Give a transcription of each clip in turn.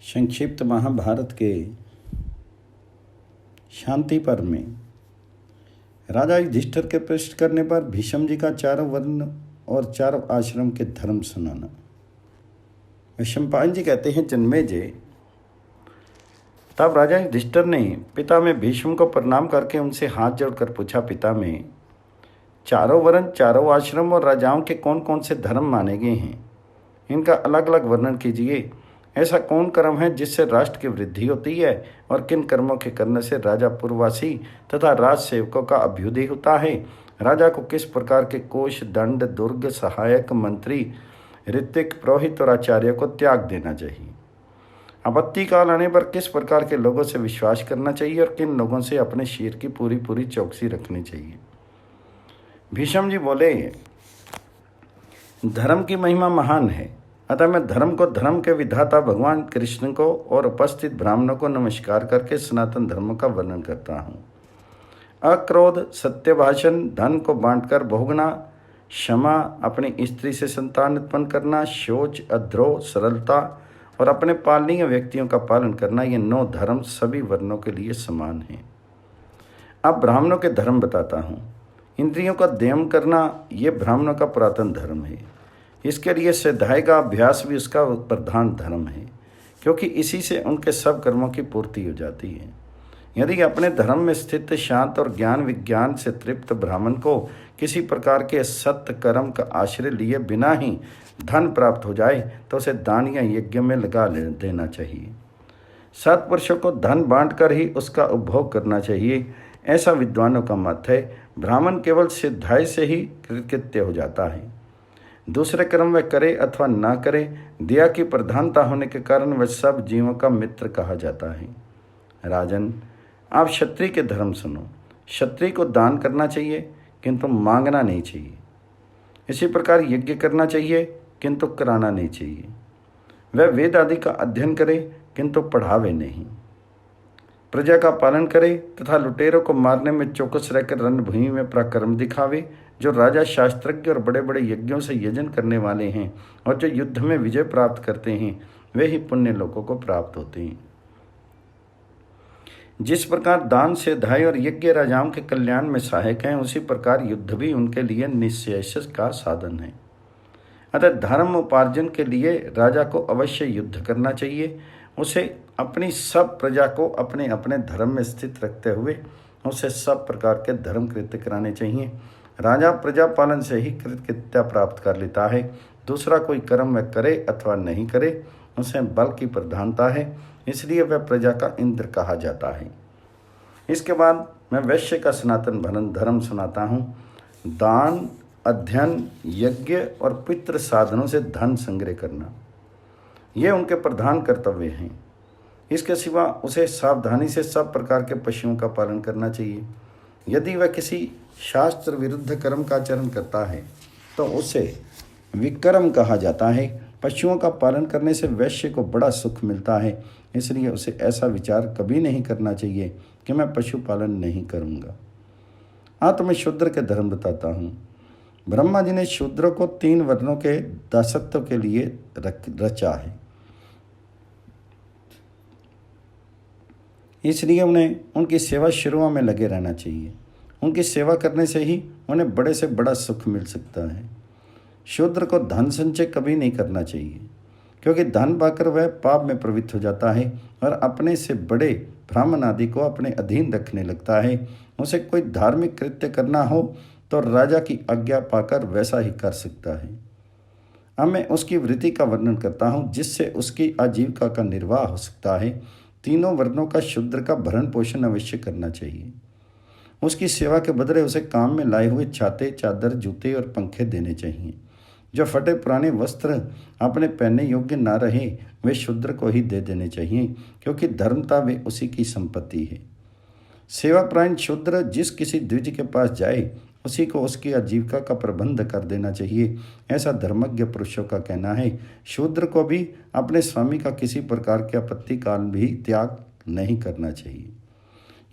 संक्षिप्त महाभारत के शांति पर्व में राजा युधिष्ठिर के प्रश्न करने पर भीष्म जी का चारों वर्ण और चारों आश्रम के धर्म सुनाना। वैशंपायन जी कहते हैं, जन्मेजय, तब राजा युधिष्ठिर ने पिता में भीष्म को प्रणाम करके उनसे हाथ जोड़कर पूछा, पिता में चारों वर्ण, चारों आश्रम और राजाओं के कौन कौन से धर्म माने गए हैं? इनका अलग अलग वर्णन कीजिए। ऐसा कौन कर्म है जिससे राष्ट्र की वृद्धि होती है और किन कर्मों के करने से राजा पूर्ववासी तथा राज सेवकों का अभ्युदय होता है? राजा को किस प्रकार के कोष, दंड, दुर्ग, सहायक, मंत्री, ऋतिक, पुरोहित और आचार्य को त्याग देना चाहिए? आपत्ति काल आने पर किस प्रकार के लोगों से विश्वास करना चाहिए और किन लोगों से अपने शीर की पूरी पूरी चौकसी रखनी चाहिए? भीष्म जी बोले, धर्म की महिमा महान है, अतः मैं धर्म को, धर्म के विधाता भगवान कृष्ण को और उपस्थित ब्राह्मणों को नमस्कार करके सनातन धर्म का वर्णन करता हूँ। अक्रोध, सत्य भाषण, धन को बांटकर भोगना, क्षमा, अपनी स्त्री से संतान उत्पन्न करना, शौच, अद्रोह, सरलता और अपने पालनीय व्यक्तियों का पालन करना, ये 9 धर्म सभी वर्णों के लिए समान हैं। अब ब्राह्मणों के धर्म बताता हूँ। इंद्रियों का दमन करना, ये ब्राह्मणों का पुरातन धर्म है। इसके लिए स्वाध्याय का अभ्यास भी उसका प्रधान धर्म है, क्योंकि इसी से उनके सब कर्मों की पूर्ति हो जाती है। यदि अपने धर्म में स्थित, शांत और ज्ञान विज्ञान से तृप्त ब्राह्मण को किसी प्रकार के सत्य कर्म का आश्रय लिए बिना ही धन प्राप्त हो जाए तो उसे दान या यज्ञ में लगा देना चाहिए। सत्पुरुषों को धन बांटकर ही उसका उपभोग करना चाहिए, ऐसा विद्वानों का मत है। ब्राह्मण केवल स्वाध्याय से ही कृतकृत्य हो जाता है। दूसरे कर्म वह करे अथवा ना करे, दया की प्रधानता होने के कारण वह सब जीवों का मित्र कहा जाता है। राजन, आप क्षत्रिय के धर्म सुनो। क्षत्रिय को दान करना चाहिए किंतु मांगना नहीं चाहिए। इसी प्रकार यज्ञ करना चाहिए किंतु कराना नहीं चाहिए। वह वेद आदि का अध्ययन करे किंतु पढ़ावे नहीं। प्रजा का पालन करे तथा लुटेरों को मारने में चौकस रहकर रणभूमि में पराक्रम दिखावे। जो राजा, शास्त्रज्ञ और बड़े बड़े यज्ञों से यजन करने वाले हैं और जो युद्ध में विजय प्राप्त करते हैं, वे ही पुण्य लोगों को प्राप्त होते हैं। जिस प्रकार दान, स्वाध्याय और यज्ञ राजाओं के कल्याण में सहायक हैं, उसी प्रकार युद्ध भी उनके लिए निश्चेष का साधन है। अतः धर्म उपार्जन के लिए राजा को अवश्य युद्ध करना चाहिए। उसे अपनी सब प्रजा को अपने अपने धर्म में स्थित रखते हुए उसे सब प्रकार के धर्म कृत्य कराने चाहिए। राजा प्रजा पालन से ही कृतकृत्य प्राप्त कर लेता है। दूसरा कोई कर्म वह करे अथवा नहीं करे, उसे बल की प्रधानता है, इसलिए वह प्रजा का इंद्र कहा जाता है। इसके बाद मैं वैश्य का सनातन धर्म सुनाता हूँ। दान, अध्ययन, यज्ञ और पितृ साधनों से धन संग्रह करना, ये उनके प्रधान कर्तव्य हैं। इसके सिवा उसे सावधानी से सब प्रकार के पशुओं का पालन करना चाहिए। यदि वह किसी शास्त्र विरुद्ध कर्म का आचरण करता है तो उसे विकर्म कहा जाता है। पशुओं का पालन करने से वैश्य को बड़ा सुख मिलता है, इसलिए उसे ऐसा विचार कभी नहीं करना चाहिए कि मैं पशुपालन नहीं करूँगा। तो मैं शूद्र के धर्म बताता हूँ। ब्रह्मा जी ने शूद्रों को 3 वर्णों के दासत्व के लिए रचा है, इसलिए उन्हें उनकी सेवा शुरू में लगे रहना चाहिए। उनकी सेवा करने से ही उन्हें बड़े से बड़ा सुख मिल सकता है। शूद्र को धन संचय कभी नहीं करना चाहिए, क्योंकि धन पाकर वह पाप में प्रवृत्त हो जाता है और अपने से बड़े ब्राह्मण आदि को अपने अधीन रखने लगता है। उसे कोई धार्मिक कृत्य करना हो तो राजा की आज्ञा पाकर वैसा ही कर सकता है। अब मैं उसकी वृत्ति का वर्णन करता हूँ, जिससे उसकी आजीविका का निर्वाह हो सकता है। 3 वर्णों का शूद्र का भरण पोषण अवश्य करना चाहिए। उसकी सेवा के बदले उसे काम में लाए हुए छाते, चादर, जूते और पंखे देने चाहिए। जो फटे पुराने वस्त्र अपने पहनने योग्य ना रहे, वे शूद्र को ही दे देने चाहिए, क्योंकि धर्मता वे उसी की संपत्ति है। सेवापरायण शूद्र जिस किसी द्विज के पास जाए, उसी को उसकी आजीविका का प्रबंध कर देना चाहिए, ऐसा धर्मज्ञ पुरुषों का कहना है। शूद्र को भी अपने स्वामी का किसी प्रकार के आपत्ति काल भी त्याग नहीं करना चाहिए।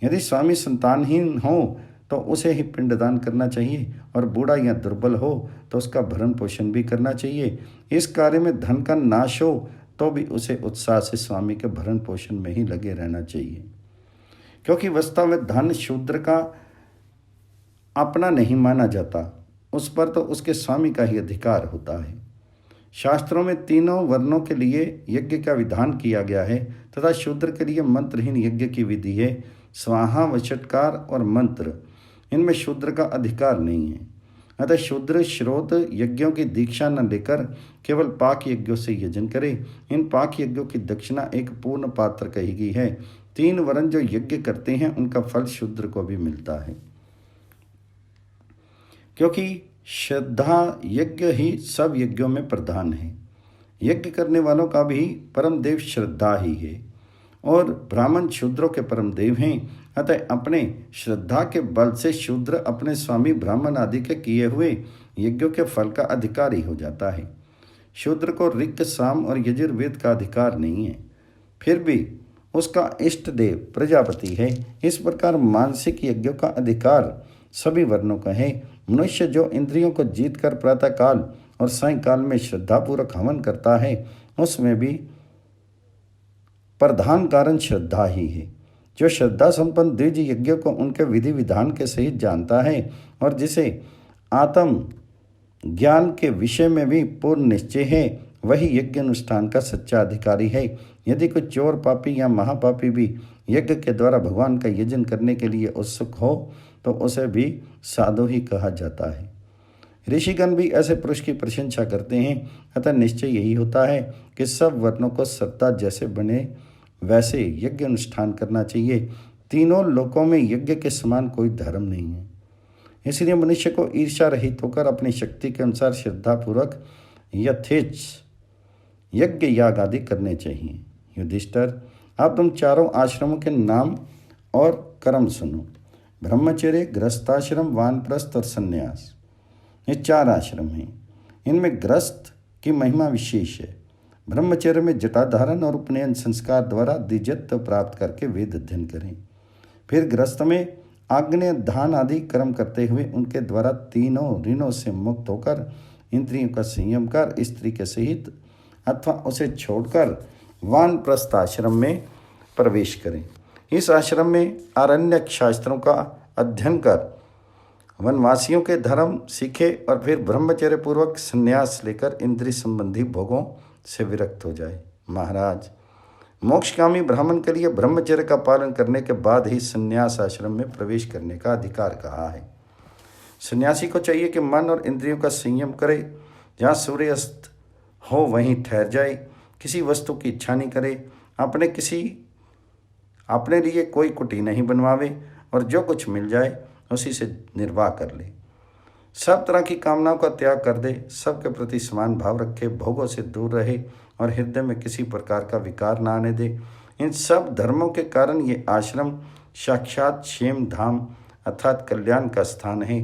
यदि स्वामी संतानहीन हो तो उसे ही पिंडदान करना चाहिए, और बूढ़ा या दुर्बल हो तो उसका भरण पोषण भी करना चाहिए। इस कार्य में धन का नाश हो तो भी उसे उत्साह से स्वामी के भरण पोषण में ही लगे रहना चाहिए, क्योंकि वास्तव में धन शूद्र का अपना नहीं माना जाता, उस पर तो उसके स्वामी का ही अधिकार होता है। शास्त्रों में तीनों वर्णों के लिए यज्ञ का विधान किया गया है तथा शूद्र के लिए मंत्रहीन यज्ञ की विधि है। स्वाहा, वषटकार और मंत्र, इनमें शूद्र का अधिकार नहीं है। अतः शूद्र श्रोत यज्ञों की दीक्षा न लेकर केवल पाक यज्ञों से यजन करे। इन पाक यज्ञों की दक्षिणा एक पूर्ण पात्र कही गई है। 3 वर्ण जो यज्ञ करते हैं उनका फल शूद्र को भी मिलता है, क्योंकि श्रद्धा यज्ञ ही सब यज्ञों में प्रधान है। यज्ञ करने वालों का भी परम देव श्रद्धा ही है और ब्राह्मण शूद्रों के परम देव हैं। अतः अपने श्रद्धा के बल से शूद्र अपने स्वामी ब्राह्मण आदि के किए हुए यज्ञों के फल का अधिकारी हो जाता है। शूद्र को ऋक्, साम और यजुर्वेद का अधिकार नहीं है, फिर भी उसका इष्ट देव प्रजापति है। इस प्रकार मानसिक यज्ञों का अधिकार सभी वर्णों का है। मनुष्य जो इंद्रियों को जीतकर प्रातःकाल और सायंकाल में श्रद्धापूर्वक हवन करता है, उसमें भी प्रधान कारण श्रद्धा ही है। जो श्रद्धा संपन्न द्विज यज्ञों को उनके विधि विधान के सहित जानता है और जिसे आत्म ज्ञान के विषय में भी पूर्ण निश्चय है, वही यज्ञ अनुष्ठान का सच्चा अधिकारी है। यदि कोई चोर, पापी या महापापी भी यज्ञ के द्वारा भगवान का यजन करने के लिए उत्सुक हो तो उसे भी साधु ही कहा जाता है। ऋषिगण भी ऐसे पुरुष की प्रशंसा करते हैं। अतः निश्चय यही होता है कि सब वर्णों को श्रद्धा जैसे बने वैसे यज्ञ अनुष्ठान करना चाहिए। तीनों लोकों में यज्ञ के समान कोई धर्म नहीं है। इसलिए मनुष्य को ईर्ष्या रहित होकर अपनी शक्ति के अनुसार श्रद्धापूर्वक यथेच्छ यज्ञ याग आदि करने चाहिए। युधिष्ठिर, अब तुम चारों आश्रमों के नाम और कर्म सुनो। ब्रह्मचर्य, गृहस्थाश्रम, वानप्रस्थ और संन्यास, ये 4 आश्रम हैं। इनमें गृहस्थ की महिमा विशेष है। ब्रह्मचर्य में जटाधारण और उपनयन संस्कार द्वारा द्विजत्व प्राप्त करके वेद अध्ययन करें। फिर गृहस्थ में आग्नेय दान आदि कर्म करते हुए उनके द्वारा तीनों ऋणों से मुक्त होकर इंद्रियों का संयम कर स्त्री के सहित अथवा उसे छोड़कर वानप्रस्थ आश्रम में प्रवेश करें। इस आश्रम में आरण्यक शास्त्रों का अध्ययन कर वनवासियों के धर्म सीखे और फिर ब्रह्मचर्य पूर्वक संन्यास लेकर इंद्रिय संबंधी भोगों से विरक्त हो जाए। महाराज, मोक्षकामी ब्राह्मण के लिए ब्रह्मचर्य का पालन करने के बाद ही संन्यास आश्रम में प्रवेश करने का अधिकार कहा है। सन्यासी को चाहिए कि मन और इंद्रियों का संयम करे, जहाँ सूर्यास्त हो वहीं ठहर जाए, किसी वस्तु की इच्छा नहीं करे, अपने लिए कोई कुटी नहीं बनवावे और जो कुछ मिल जाए उसी से निर्वाह कर ले। सब तरह की कामनाओं का त्याग कर दे, सबके प्रति समान भाव रखे, भोगों से दूर रहे और हृदय में किसी प्रकार का विकार न आने दे। इन सब धर्मों के कारण ये आश्रम साक्षात क्षेम धाम अर्थात कल्याण का स्थान है।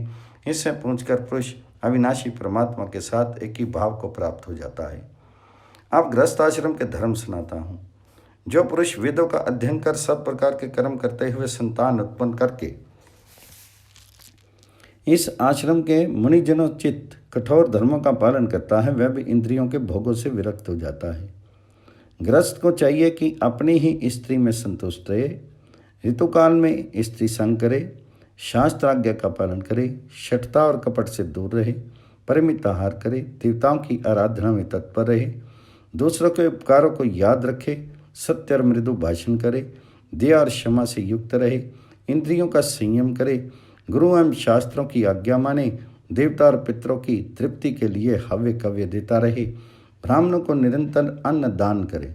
इससे पहुंचकर पुरुष अविनाशी परमात्मा के साथ एक ही भाव को प्राप्त हो जाता है। अब गृहस्थ आश्रम के धर्म सुनाता हूँ। जो पुरुष वेदों का अध्ययन कर सब प्रकार के कर्म करते हुए संतान उत्पन्न करके इस आश्रम के मुनिजनों चित्त कठोर धर्मों का पालन करता है, वह भी इंद्रियों के भोगों से विरक्त हो जाता है। गृहस्थ को चाहिए कि अपनी ही स्त्री में संतुष्ट रहे, ऋतुकाल में स्त्री संग करे, शास्त्राज्ञा का पालन करे, शठता और कपट से दूर रहे, परिमित आहार करे, देवताओं की आराधना में तत्पर रहे, दूसरों के उपकारों को याद रखे, सत्य और मृदु भाषण करे, दया और क्षमा से युक्त रहे, इंद्रियों का संयम करे, गुरु एवं शास्त्रों की आज्ञा माने, देवता और पितरों की तृप्ति के लिए हव्य कव्य देता रहे, ब्राह्मणों को निरंतर अन्न दान करे,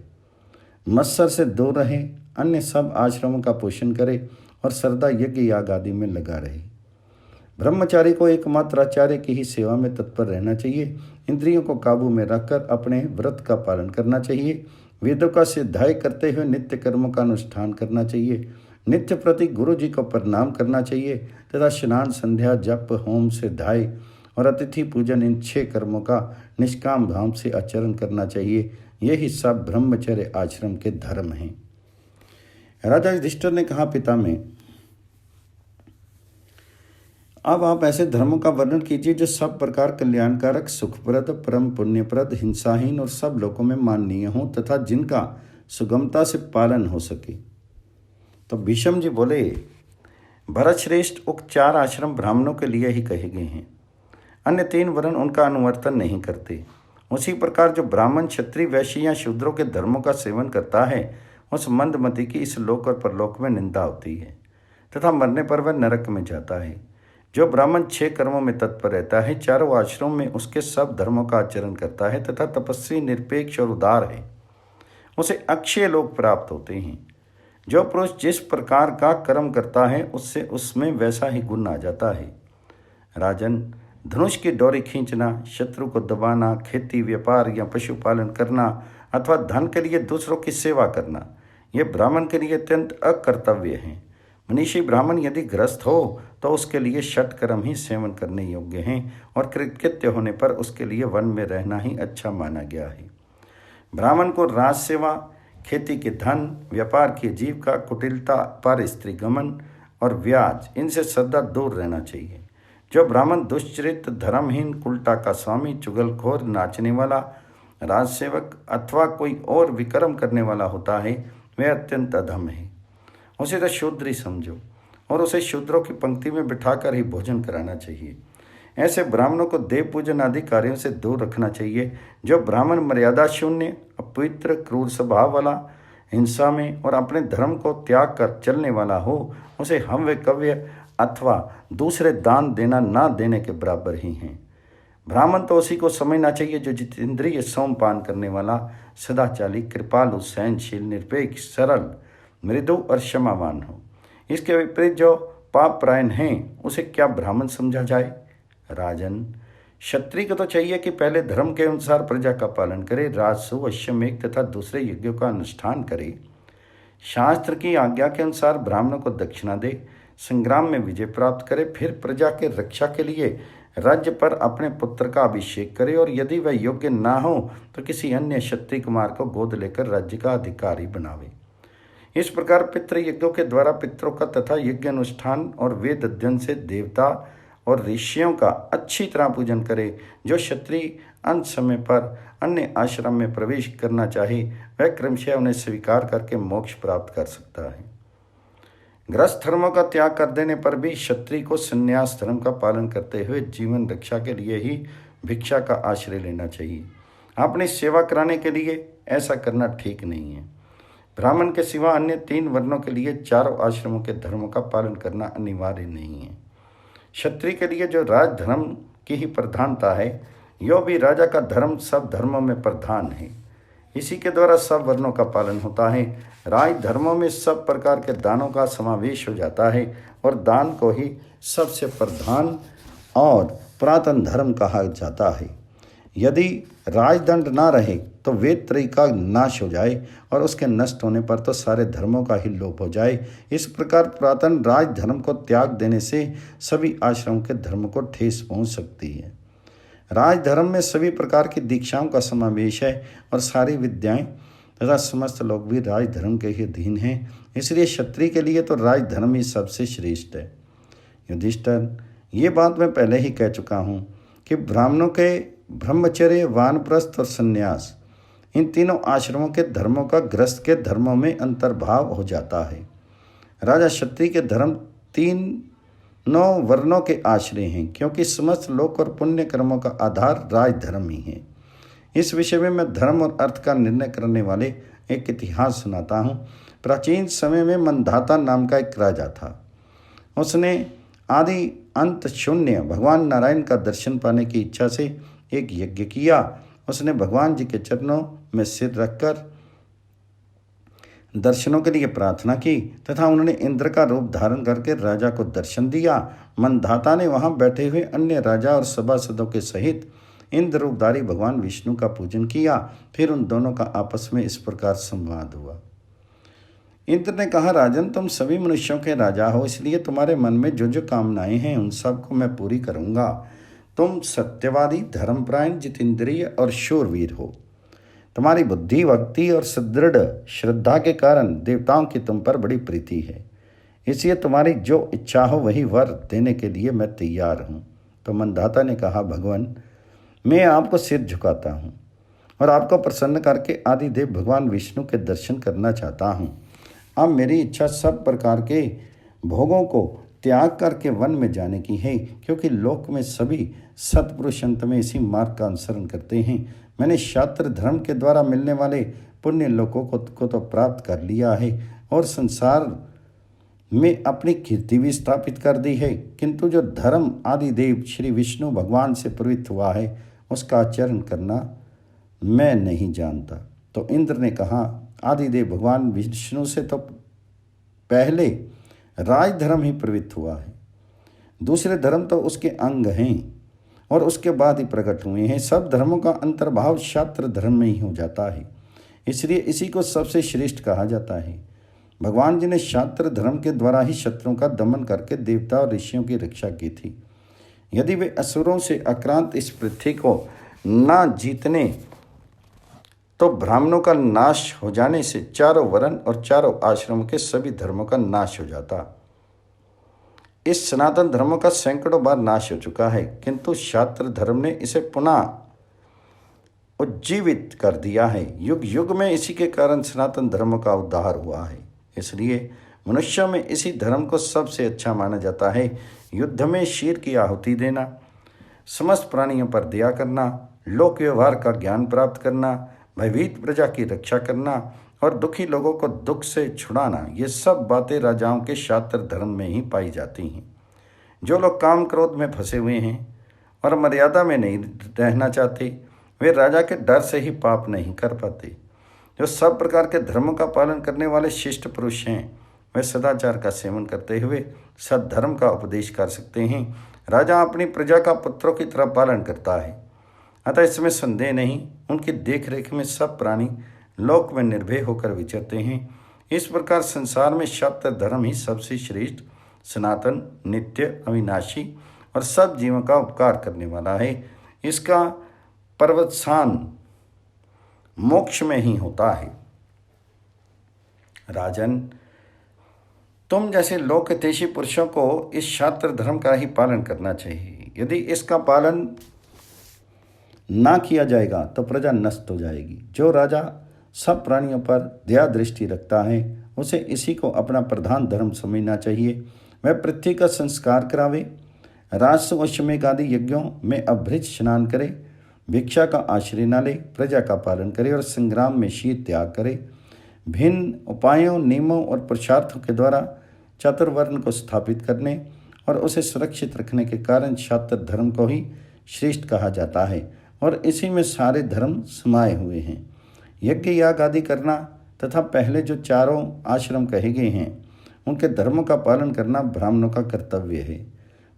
मत्सर से दूर रहे, अन्य सब आश्रमों का पोषण करे और सरदा यज्ञ याग आदि में लगा रहे। ब्रह्मचारी को एकमात्र आचार्य की ही सेवा में तत्पर रहना चाहिए। इंद्रियों को काबू में रखकर अपने व्रत का पालन करना चाहिए। वेदों का सिद्धाय करते हुए नित्य कर्मों का अनुष्ठान करना चाहिए। नित्य प्रति गुरु जी को प्रणाम करना चाहिए तथा स्नान, संध्या, जप, होम, सिद्धाय और अतिथि पूजन, इन 6 कर्मों का निष्काम भाव से आचरण करना चाहिए। यही सब ब्रह्मचर्य आश्रम के धर्म हैं। राजा युधिष्ठिर ने कहा, पिता में अब आप ऐसे धर्मों का वर्णन कीजिए जो सब प्रकार कल्याणकारक, सुखप्रद, परम पुण्यप्रद, हिंसाहीन और सब लोगों में माननीय हों तथा जिनका सुगमता से पालन हो सके। तो भीष्म जी बोले, भरत श्रेष्ठ, उक्त 4 आश्रम ब्राह्मणों के लिए ही कहे गए हैं। अन्य 3 वर्ण उनका अनुवर्तन नहीं करते। उसी प्रकार जो ब्राह्मण, क्षत्रिय, वैश्य या शूद्रों के धर्मों का सेवन करता है, उस मंदमती की इस लोक और परलोक में निंदा होती है तथा मरने पर वह नरक में जाता है। जो ब्राह्मण 6 कर्मों में तत्पर रहता है, चारों आश्रमों में उसके सब धर्मों का आचरण करता है तथा तपस्वी, निरपेक्ष और उदार है, उसे अक्षय लोक प्राप्त होते हैं। जो पुरुष जिस प्रकार का कर्म करता है उससे उसमें वैसा ही गुण आ जाता है। राजन, धनुष की डोरी खींचना, शत्रु को दबाना, खेती, व्यापार या पशुपालन करना अथवा धन के लिए दूसरों की सेवा करना, ये ब्राह्मण के लिए अत्यंत अकर्तव्य हैं। मनीषी ब्राह्मण यदि ग्रस्त हो तो उसके लिए षटकर्म ही सेवन करने योग्य हैं और कृतकृत्य होने पर उसके लिए वन में रहना ही अच्छा माना गया है। ब्राह्मण को राज सेवा, खेती के धन, व्यापार की जीविका, कुटिलता, पर स्त्री गमन और व्याज, इनसे सदा दूर रहना चाहिए। जो ब्राह्मण दुष्चरित, धर्महीन, कुलटा का स्वामी, चुगलखोर, नाचने वाला, राजसेवक अथवा कोई और विक्रम करने वाला होता है, वह अत्यंत अधम है। उसे तो शूद्र ही समझो और उसे शूद्रों की पंक्ति में बिठाकर ही भोजन कराना चाहिए। ऐसे ब्राह्मणों को देव पूजन आदि कार्यों से दूर रखना चाहिए। जो ब्राह्मण मर्यादा शून्य, अपवित्र, क्रूर स्वभाव वाला, हिंसा में और अपने धर्म को त्याग कर चलने वाला हो, उसे हव्य, कव्य अथवा दूसरे दान देना ना देने के बराबर ही हैं। ब्राह्मण तो उसी को समझना चाहिए जो जितेंद्रिय सोमपान करने वाला, सदाचारी, कृपालु, सहनशील, निरपेक्ष, सरल, मृदु और क्षमावान हो। इसके विपरीत जो पापरायण हैं, उसे क्या ब्राह्मण समझा जाए? राजन, क्षत्रिय को तो चाहिए कि पहले धर्म के अनुसार प्रजा का पालन करे, राजसु, अश्वमेध तथा दूसरे यज्ञों का अनुष्ठान करे, शास्त्र की आज्ञा के अनुसार ब्राह्मणों को दक्षिणा दे, संग्राम में विजय प्राप्त करे, फिर प्रजा के रक्षा के लिए राज्य पर अपने पुत्र का अभिषेक करे और यदि वह योग्य ना हो तो किसी अन्य क्षत्रिय कुमार को गोद लेकर राज्य का अधिकारी बनावे। इस प्रकार पितृयज्ञों के द्वारा पितरों का तथा यज्ञ अनुष्ठान और वेद अध्ययन से देवता और ऋषियों का अच्छी तरह पूजन करे। जो क्षत्रिय अंत समय पर अन्य आश्रम में प्रवेश करना चाहे, वह क्रमशः उन्हें स्वीकार करके मोक्ष प्राप्त कर सकता है। ग्रस्त धर्मों का त्याग कर देने पर भी क्षत्रिय को संन्यास धर्म का पालन करते हुए जीवन रक्षा के लिए ही भिक्षा का आश्रय लेना चाहिए। अपनी सेवा कराने के लिए ऐसा करना ठीक नहीं है। ब्राह्मण के सिवा अन्य 3 वर्णों के लिए चारों आश्रमों के धर्मों का पालन करना अनिवार्य नहीं है। क्षत्रिय के लिए जो राजधर्म की ही प्रधानता है, यो भी राजा का धर्म सब धर्मों में प्रधान है। इसी के द्वारा सब वर्णों का पालन होता है। राज धर्मों में सब प्रकार के दानों का समावेश हो जाता है और दान को ही सबसे प्रधान और पुरातन धर्म कहा जाता है। यदि राजदंड ना रहे तो वेद त्रयी का नाश हो जाए और उसके नष्ट होने पर तो सारे धर्मों का ही लोप हो जाए। इस प्रकार पुरातन राजधर्म को त्याग देने से सभी आश्रमों के धर्म को ठेस पहुंच सकती है। राजधर्म में सभी प्रकार की दीक्षाओं का समावेश है और सारी विद्याएं तथा समस्त लोग भी राजधर्म के ही अधीन हैं। इसलिए क्षत्रिय के लिए तो राजधर्म ही सबसे श्रेष्ठ है। युधिष्ठिर, ये बात मैं पहले ही कह चुका हूँ कि ब्राह्मणों के ब्रह्मचर्य, वानप्रस्थ और संन्यास, इन तीनों आश्रमों के धर्मों का ग्रस्त के धर्मों में अंतर्भाव हो जाता है। राजा क्षत्रिय के धर्म 3 वर्णों के आश्रय हैं, क्योंकि समस्त लोक और पुण्य कर्मों का आधार राजधर्म ही है। इस विषय में मैं धर्म और अर्थ का निर्णय करने वाले एक इतिहास सुनाता हूँ। प्राचीन समय में मंधाता नाम का एक राजा था। उसने आदि अंत शून्य भगवान नारायण का दर्शन पाने की इच्छा से एक यज्ञ किया। उसने भगवान जी के चरणों में सिर रखकर दर्शनों के लिए प्रार्थना की तथा उन्होंने इंद्र का रूप धारण करके राजा को दर्शन दिया। मंधाता ने वहां बैठे हुए अन्य राजा और सभासदों के सहित इंद्र रूपधारी भगवान विष्णु का पूजन किया। फिर उन दोनों का आपस में इस प्रकार संवाद हुआ। इंद्र ने कहा, राजन, तुम सभी मनुष्यों के राजा हो, इसलिए तुम्हारे मन में जो जो कामनाएं हैं उन सब को मैं पूरी करूंगा। तुम सत्यवादी, धर्मपरायण, जितेंद्रिय और शूरवीर हो। तुम्हारी बुद्धि, भक्ति और सुदृढ़ श्रद्धा के कारण देवताओं की तुम पर बड़ी प्रीति है। इसलिए तुम्हारी जो इच्छा हो वही वर देने के लिए मैं तैयार हूँ। तो मंदाता ने कहा, भगवान, मैं आपको सिर झुकाता हूँ और आपको प्रसन्न करके आदिदेव भगवान विष्णु के दर्शन करना चाहता हूँ। अब मेरी इच्छा सब प्रकार के भोगों को त्याग करके वन में जाने की है, क्योंकि लोक में सभी सत्पुरुष अंत में इसी मार्ग का अनुसरण करते हैं। मैंने शास्त्र धर्म के द्वारा मिलने वाले पुण्य लोकों को तो प्राप्त कर लिया है और संसार में अपनी कीर्ति भी स्थापित कर दी है, किंतु जो धर्म आदिदेव श्री विष्णु भगवान से प्रवृत्त हुआ है उसका आचरण करना मैं नहीं जानता। तो इंद्र ने कहा, आदिदेव भगवान विष्णु से तो पहले राजधर्म ही प्रवृत्त हुआ है, दूसरे धर्म तो उसके अंग हैं और उसके बाद ही प्रकट हुए हैं। सब धर्मों का अंतर्भाव शास्त्र धर्म में ही हो जाता है, इसलिए इसी को सबसे श्रेष्ठ कहा जाता है। भगवान जी ने शास्त्र धर्म के द्वारा ही शत्रुओं का दमन करके देवता और ऋषियों की रक्षा की थी। यदि वे असुरों से आक्रांत इस पृथ्वी को ना जीतने तो ब्राह्मणों का नाश हो जाने से चारों वर्ण और चारों आश्रमों के सभी धर्मों का नाश हो जाता। इस सनातन धर्म का सैकड़ों बार नाश हो चुका है, किंतु शास्त्र धर्म ने इसे पुनः उज्जीवित कर दिया है। युग युग में इसी के कारण सनातन धर्म का उद्धार हुआ है। इसलिए मनुष्य में इसी धर्म को सबसे अच्छा माना जाता है। युद्ध में शीर की आहुति देना, समस्त प्राणियों पर दया करना, लोक व्यवहार का ज्ञान प्राप्त करना, भयभीत प्रजा की रक्षा करना और दुखी लोगों को दुख से छुड़ाना, ये सब बातें राजाओं के शास्त्र धर्म में ही पाई जाती हैं। जो लोग काम क्रोध में फंसे हुए हैं और मर्यादा में नहीं रहना चाहते, वे राजा के डर से ही पाप नहीं कर पाते। जो सब प्रकार के धर्मों का पालन करने वाले शिष्ट पुरुष हैं, वे सदाचार का सेवन करते हुए सद्धर्म का उपदेश कर सकते हैं। राजा अपनी प्रजा का पुत्रों की तरह पालन करता है, अतः इसमें संदेह नहीं। उनकी देखरेख में सब प्राणी लोक में निर्भय होकर विचरते हैं। इस प्रकार संसार में शास्त्र धर्म ही सबसे श्रेष्ठ, सनातन, नित्य, अविनाशी और सब जीवों का उपकार करने वाला है। इसका पर्वतसान मोक्ष में ही होता है। राजन, तुम जैसे लोकहितैषी पुरुषों को इस शास्त्र धर्म का ही पालन करना चाहिए। यदि इसका पालन ना किया जाएगा तो प्रजा नष्ट हो जाएगी। जो राजा सब प्राणियों पर दया दृष्टि रखता है, उसे इसी को अपना प्रधान धर्म समझना चाहिए। वह पृथ्वी का संस्कार करावे, राजस्व अश्वमेघ आदि यज्ञों में अभृत स्नान करे, भिक्षा का आश्रय न ले, प्रजा का पालन करे और संग्राम में शीत त्याग करे। भिन्न उपायों, नियमों और पुरुषार्थों के द्वारा चतुर्वर्ण को स्थापित करने और उसे सुरक्षित रखने के कारण शास्त्र धर्म को ही श्रेष्ठ कहा जाता है और इसी में सारे धर्म समाये हुए हैं। यज्ञ याग आदि करना तथा पहले जो चारों आश्रम कहे गए हैं उनके धर्मों का पालन करना ब्राह्मणों का कर्तव्य है।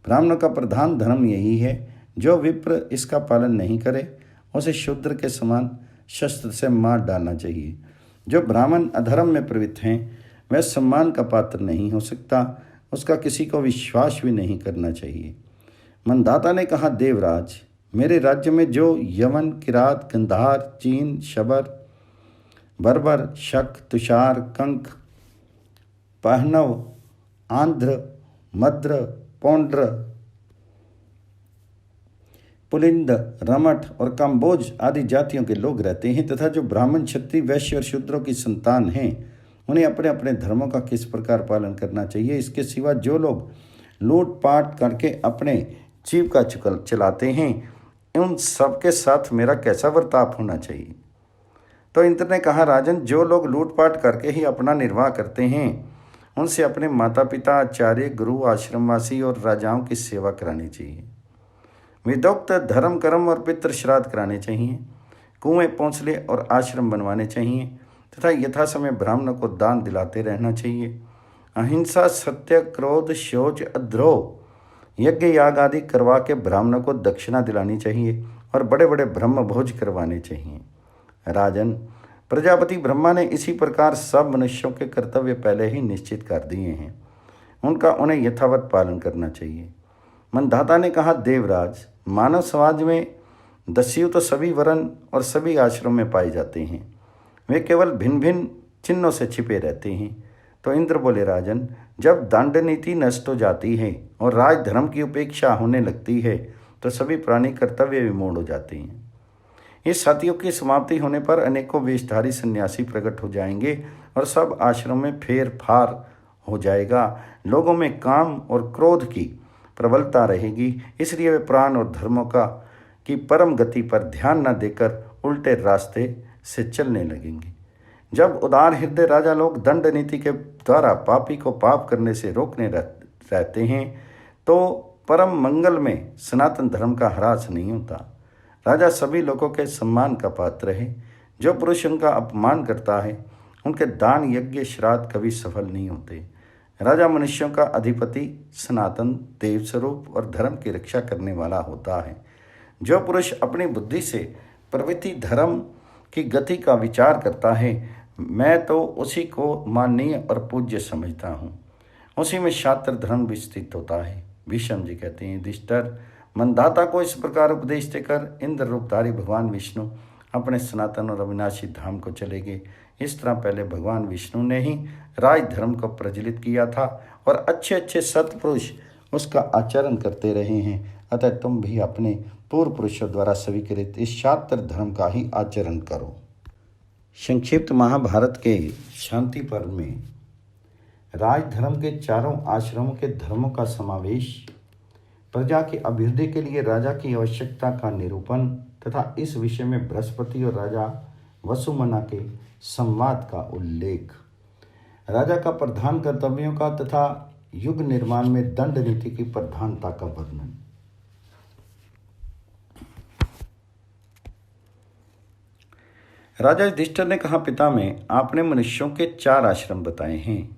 ब्राह्मणों का प्रधान धर्म यही है। जो विप्र इसका पालन नहीं करे उसे शूद्र के समान शस्त्र से मार डालना चाहिए। जो ब्राह्मण अधर्म में प्रवृत्त हैं वह सम्मान का पात्र नहीं हो सकता, उसका किसी को विश्वास भी नहीं करना चाहिए। मंदाता ने कहा, देवराज, मेरे राज्य में जो यमन, किरात, गंधार, चीन, शबर, बर्बर, शक, तुषार, कंक, पहनव, आंध्र, मद्र, पौंड्र, पुलिंद, रमठ और काम्बोज आदि जातियों के लोग रहते हैं तथा जो ब्राह्मण, क्षत्रिय, वैश्य और शूद्रों की संतान हैं, उन्हें अपने अपने धर्मों का किस प्रकार पालन करना चाहिए। इसके सिवा जो लोग लूटपाट करके अपने जीविका चलाते हैं, उन सबके साथ मेरा कैसा बर्ताव होना चाहिए। तो इंद्र ने कहा, राजन, जो लोग लूटपाट करके ही अपना निर्वाह करते हैं उनसे अपने माता पिता, आचार्य, गुरु, आश्रमवासी और राजाओं की सेवा करानी चाहिए। विदोक्त धर्म कर्म और पितृ श्राद्ध कराने चाहिए। कुएं, पौंसले और आश्रम बनवाने चाहिए तथा यथा समय ब्राह्मणों को दान दिलाते रहना चाहिए। अहिंसा, सत्य, क्रोध, शौच, अद्रोह, यज्ञ याग आदि करवा के ब्राह्मणों को दक्षिणा दिलानी चाहिए और बड़े बड़े ब्रह्म भोज करवाने चाहिए। राजन, प्रजापति ब्रह्मा ने इसी प्रकार सब मनुष्यों के कर्तव्य पहले ही निश्चित कर दिए हैं, उनका उन्हें यथावत पालन करना चाहिए। मंदाता ने कहा, देवराज, मानव समाज में दस्यु तो सभी वर्ण और सभी आश्रम में पाए जाते हैं। वे केवल भिन्न भिन्न चिन्हों से छिपे रहते हैं तो इंद्र बोले, राजन, जब दंड नीति नष्ट हो जाती है और राज धर्म की उपेक्षा होने लगती है तो सभी प्राणी कर्तव्य विमूढ़ हो जाते हैं। इस सतयुग की समाप्ति होने पर अनेकों वेशधारी सन्यासी प्रकट हो जाएंगे और सब आश्रम में फेर फार हो जाएगा। लोगों में काम और क्रोध की प्रबलता रहेगी, इसलिए वे प्राण और धर्मों की परम गति पर ध्यान न देकर उल्टे रास्ते से चलने लगेंगे। जब उदार हृदय राजा लोग दंड नीति के द्वारा पापी को पाप करने से रोकने रहते हैं तो परम मंगल में सनातन धर्म का ह्रास नहीं होता। राजा सभी लोगों के सम्मान का पात्र है। जो पुरुष उनका अपमान करता है उनके दान यज्ञ श्राद्ध कभी सफल नहीं होते। राजा मनुष्यों का अधिपति सनातन देव स्वरूप और धर्म की रक्षा करने वाला होता है। जो पुरुष अपनी बुद्धि से प्रवृत्ति धर्म की गति का विचार करता है, मैं तो उसी को माननीय और पूज्य समझता हूँ। उसी में शास्त्र धर्म विस्तृत होता है। भीष्म जी कहते हैं, युधिष्ठिर, मंदाता को इस प्रकार उपदेश देकर इंद्र रूपधारी भगवान विष्णु अपने सनातन और अविनाशी धाम को चले गए। इस तरह पहले भगवान विष्णु ने ही राज धर्म को प्रज्वलित किया था और अच्छे अच्छे सत्पुरुष उसका आचरण करते रहे हैं। अतः तुम भी अपने पूर्व पुरुषों द्वारा स्वीकृत इस शास्त्र धर्म का ही आचरण करो। संक्षिप्त महाभारत के शांति पर्व में राजधर्म के चारों आश्रमों के धर्मों का समावेश, प्रजा की अभिवृद्धि के लिए राजा की आवश्यकता का निरूपण तथा इस विषय में बृहस्पति और राजा वसुमना के संवाद का उल्लेख, राजा का प्रधान कर्तव्यों का तथा युग निर्माण में दंड नीति की प्रधानता का वर्णन। राजा युधिष्ठिर ने कहा, पिता में आपने मनुष्यों के 4 आश्रम बताए हैं,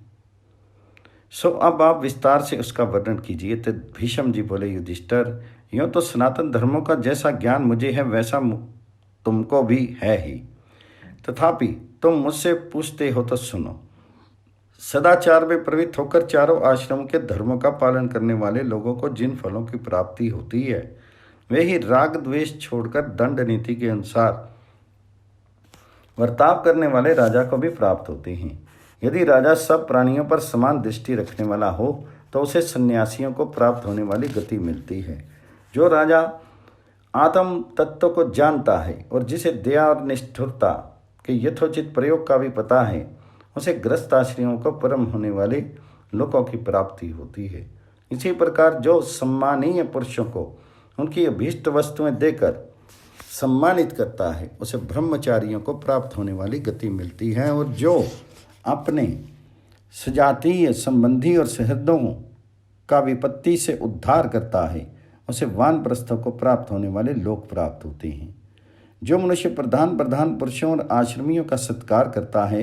सो अब आप विस्तार से उसका वर्णन कीजिए। तो भीष्म जी बोले, युधिष्ठिर, यूँ तो सनातन धर्मों का जैसा ज्ञान मुझे है वैसा तुमको भी है ही, तथापि तुम मुझसे पूछते हो तो सुनो। सदाचार में प्रवृत्त होकर चारों आश्रमों के धर्मों का पालन करने वाले लोगों को जिन फलों की प्राप्ति होती है वे ही राग द्वेष छोड़कर दंड नीति के अनुसार वर्ताव करने वाले राजा को भी प्राप्त होते हैं। यदि राजा सब प्राणियों पर समान दृष्टि रखने वाला हो तो उसे सन्यासियों को प्राप्त होने वाली गति मिलती है। जो राजा आत्म तत्व को जानता है और जिसे दया और निष्ठुरता के यथोचित प्रयोग का भी पता है, उसे गृहस्थाश्रमियों को परम होने वाले लोकों की प्राप्ति होती है। इसी प्रकार जो सम्मानीय पुरुषों को उनकी अभीष्ट वस्तुएं देकर सम्मानित करता है उसे ब्रह्मचारियों को प्राप्त होने वाली गति मिलती है, और जो अपने सजातीय संबंधी और सहृदों का विपत्ति से उद्धार करता है उसे वानप्रस्थों को प्राप्त होने वाले लोक प्राप्त होते हैं। जो मनुष्य प्रधान पुरुषों और आश्रमियों का सत्कार करता है,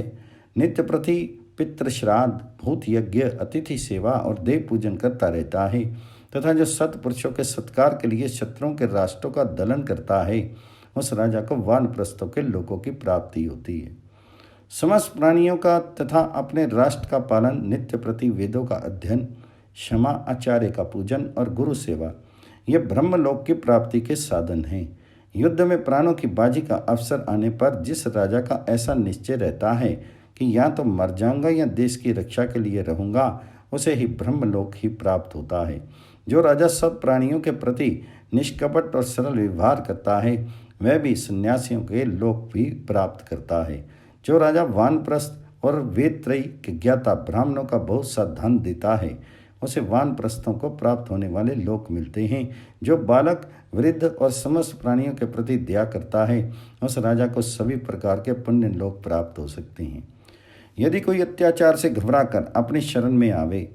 नित्य प्रति पितृ श्राद्ध, भूत यज्ञ, अतिथि सेवा और देव पूजन करता रहता है, तथा जो सत्पुरुषों के सत्कार के लिए शत्रुओं के राष्ट्रों का दलन करता है, उस राजा को वानप्रस्थों के लोकों की प्राप्ति होती है। समस्त प्राणियों का तथा अपने राष्ट्र का पालन, नित्य प्रति वेदों का अध्ययन, क्षमा, आचार्य का पूजन और गुरु सेवा, ये ब्रह्मलोक की प्राप्ति के साधन हैं। युद्ध में प्राणों की बाजी का अवसर आने पर जिस राजा का ऐसा निश्चय रहता है कि या तो मर जाऊंगा या देश की रक्षा के लिए रहूंगा, उसे ही ब्रह्मलोक ही प्राप्त होता है। जो राजा सब प्राणियों के प्रति निष्कपट और सरल व्यवहार करता है, वह भी सन्यासियों के लोक भी प्राप्त करता है। जो राजा वानप्रस्थ और वेदत्रयी के ज्ञाता ब्राह्मणों का बहुत सा धन देता है, उसे वानप्रस्थों को प्राप्त होने वाले लोक मिलते हैं। जो बालक, वृद्ध और समस्त प्राणियों के प्रति दया करता है, उस राजा को सभी प्रकार के पुण्य लोक प्राप्त हो सकते हैं। यदि कोई अत्याचार से घबराकर अपनी शरण में आवे